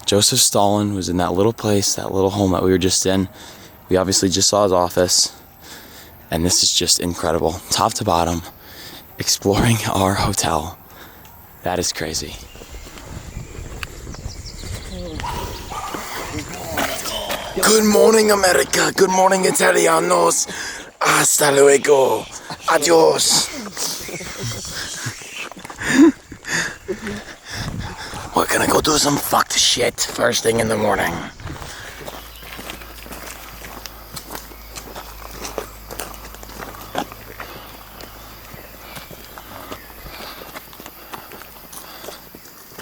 Joseph Stalin was in that little place, that little home that we were just in. We obviously just saw his office. And this is just incredible, top to bottom, exploring our hotel. That is crazy. Good morning, America. Good morning, Italianos. Hasta luego. Adios. We're gonna go do some fucked shit first thing in the morning.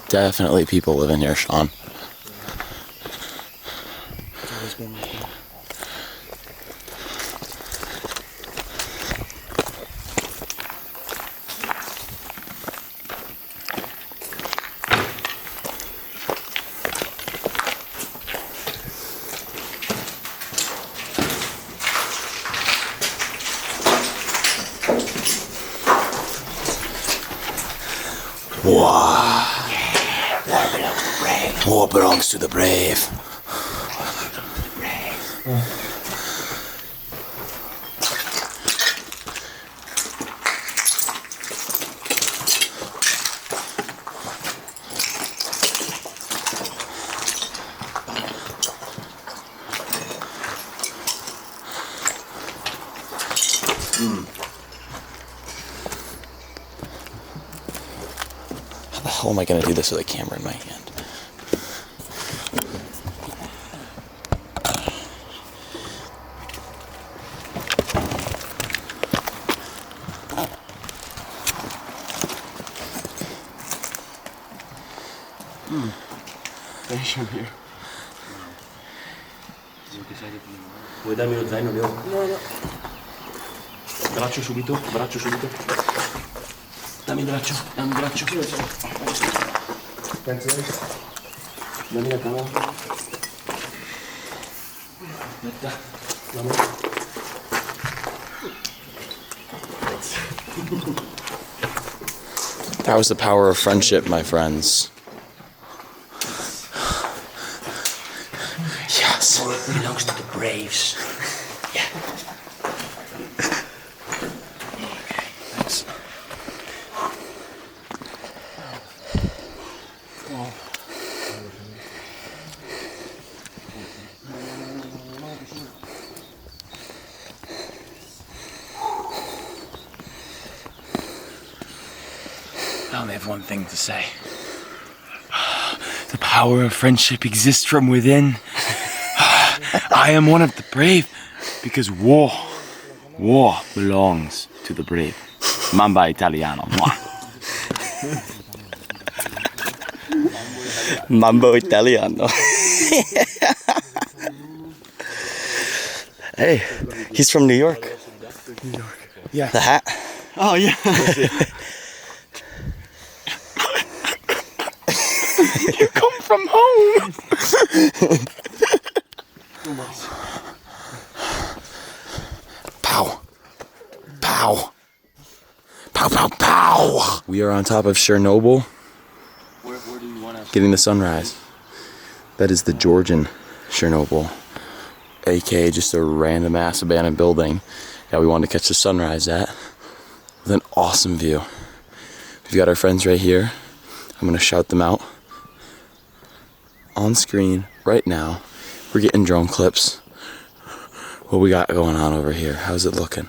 Definitely people live in here, Sean. War belongs to the brave. How the hell am I gonna do this with a camera in my hand? Vuoi darmi lo zaino, Leo? No, no. Braccio subito, braccio subito. Dammi il braccio, dammi il braccio. Dammi la camera. Metta la mano. That was the power of friendship, my friends. Yes. Belongs to the braves. Yeah. Thanks. I only have one thing to say. The power of friendship exists from within. I am one of the brave because war belongs to the brave. Mamba Italiano. Mambo Italiano. Hey, he's from New York. New York. Yeah. The hat. Oh yeah. You come from home. Pow. Pow. Pow, pow, pow. We are on top of Chernobyl, Where do you want us? getting the sunrise. That is the Georgian Chernobyl, aka just a random ass abandoned building that we wanted to catch the sunrise at, with an awesome view. We've got our friends right here. I'm gonna shout them out on screen right now. We're getting drone clips. What we got going on over here? How's it looking?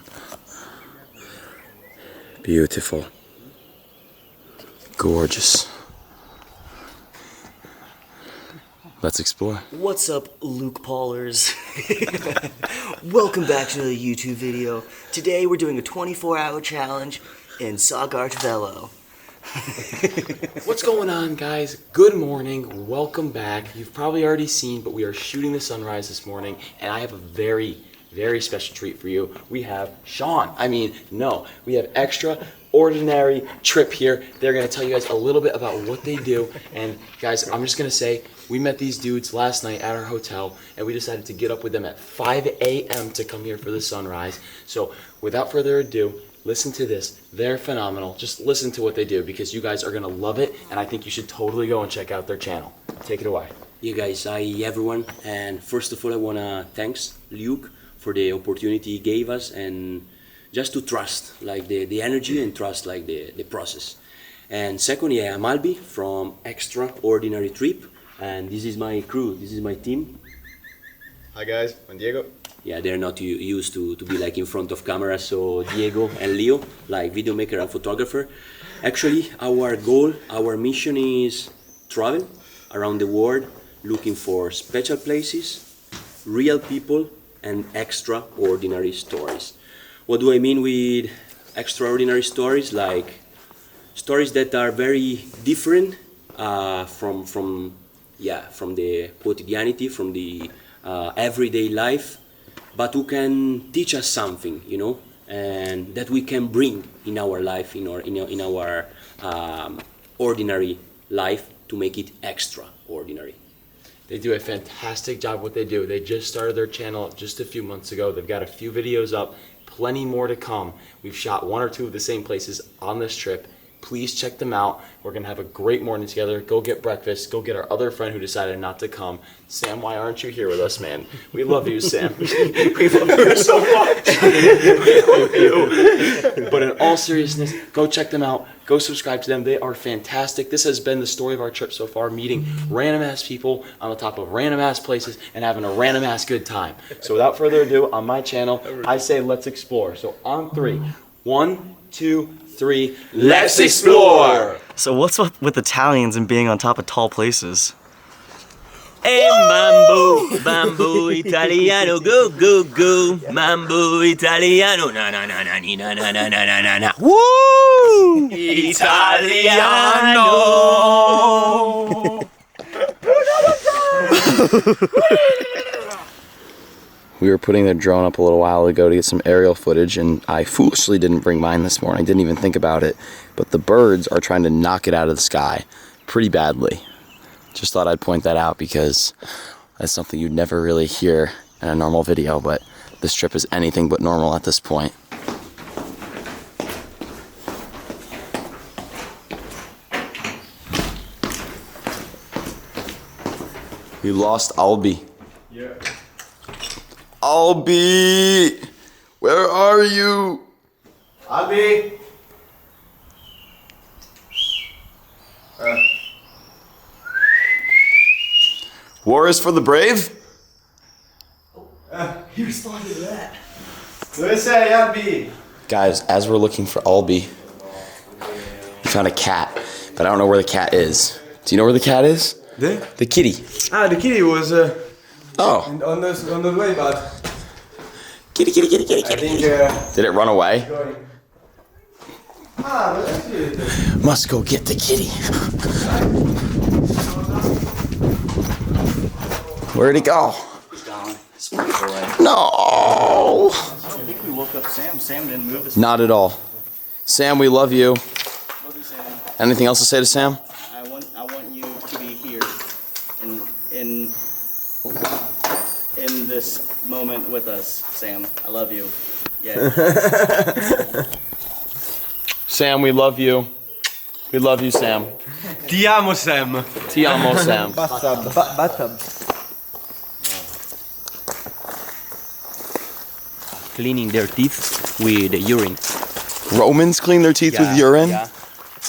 Beautiful. Gorgeous. Let's explore. What's up, Luke Paulers? Welcome back to another YouTube video. Today we're doing a 24-hour challenge in Sagartvelo. What's going on, guys? Good morning. Welcome back. You've probably already seen, but we are shooting the sunrise this morning, and I have a very special treat for you. We have we have extraordinary trip here. They're gonna tell you guys a little bit about what they do. And guys, I'm just gonna say, we met these dudes last night at our hotel, and we decided to get up with them at 5 a.m. to come here for the sunrise. So without further ado, listen to this. They're phenomenal. Just listen to what they do, because you guys are gonna love it, and I think you should totally go and check out their channel. Take it away. Yeah, guys, hi everyone, and first of all I wanna thanks Luke for the opportunity he gave us, and just to trust like the energy and trust like the process. And second, yeah, I'm Albi from Extraordinary Trip, and this is my crew, this is my team. Hi guys, I'm Diego. Yeah, they're not used to be like in front of camera, so Diego and Leo, like video maker and photographer. Actually, our goal, our mission is travel around the world, looking for special places, real people, and extraordinary stories. What do I mean with extraordinary stories? Like stories that are very different from the quotidianity, from the everyday life, but who can teach us something, you know, and that we can bring in our life, in our ordinary life, to make it extraordinary. They do a fantastic job what they do. They just started their channel just a few months ago. They've got a few videos up, plenty more to come. We've shot 1 or 2 of the same places on this trip. Please check them out. We're gonna have a great morning together. Go get breakfast. Go get our other friend who decided not to come. Sam, why aren't you here with us, man? We love you, Sam. We love you so much. We love you. But in all seriousness, go check them out. Go subscribe to them. They are fantastic. This has been the story of our trip so far, meeting random ass people on the top of random ass places and having a random ass good time. So without further ado, on my channel, I say let's explore. So on 3, 1, 2, 3, let's explore! So what's up with Italians and being on top of tall places? Hey, mambo italiano, go, go, go. Mambo italiano, na na na na na na na na na na. Woo! Italiano! We were putting the drone up a little while ago to get some aerial footage, and I foolishly didn't bring mine this morning. I didn't even think about it. But the birds are trying to knock it out of the sky pretty badly. Just thought I'd point that out because that's something you'd never really hear in a normal video, but this trip is anything but normal at this point. We lost Albi. Yeah. Albi! Where are you? Albi! War is for the brave? He responded to that. Dove sei, Albi? Guys, as we're looking for Albi, we found a cat, but I don't know where the cat is. Do you know where the cat is? The kitty. Ah, the kitty was Oh. on the way, but Kitty. I think Did it run away? going. Ah, but that's good. Must go get the kitty. Where'd he go? He's gone. Sprinted away. No. I don't think we woke up Sam. Sam didn't move this. Not at all. Sam, we love you. Love you, Sam. Anything else to say to Sam? I want you to be here in this moment with us, Sam. I love you. Yeah. Sam, we love you. We love you, Sam. Ti amo, Sam. Ti amo, Sam. Bathtub. Cleaning their teeth with urine. Romans clean their teeth with urine? Yeah.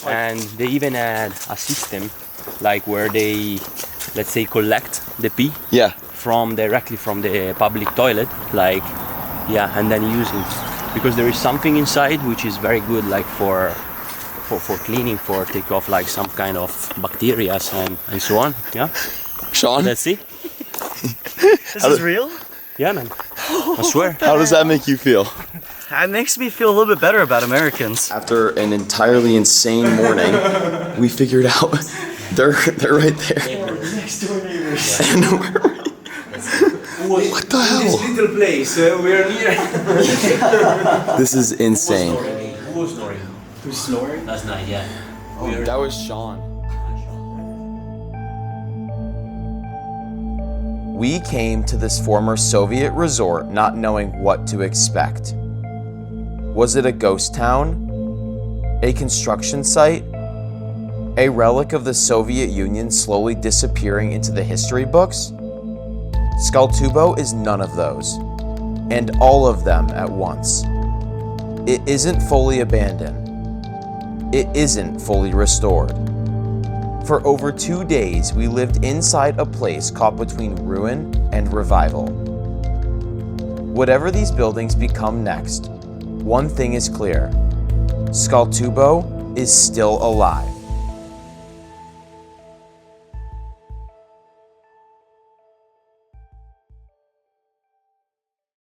And they even had a system like where they, let's say, collect the pee Yeah. directly from the public toilet, like, yeah, and then use it, because there is something inside which is very good, like for cleaning, for take off like some kind of bacteria and so on. Yeah. Sean? Let's see. This is real? Yeah, man. I swear. How does that make you feel? That makes me feel a little bit better about Americans. After an entirely insane morning, we figured out they're right there. Next door neighbors. What the hell? This little place, we are near. This is insane. Who was snoring? Who's snoring? Last night, yeah. That was Sean. We came to this former Soviet resort not knowing what to expect. Was it a ghost town? A construction site? A relic of the Soviet Union slowly disappearing into the history books? Tskaltubo is none of those, and all of them at once. It isn't fully abandoned. It isn't fully restored. For over 2 days, we lived inside a place caught between ruin and revival. Whatever these buildings become next, one thing is clear: Tskaltubo is still alive.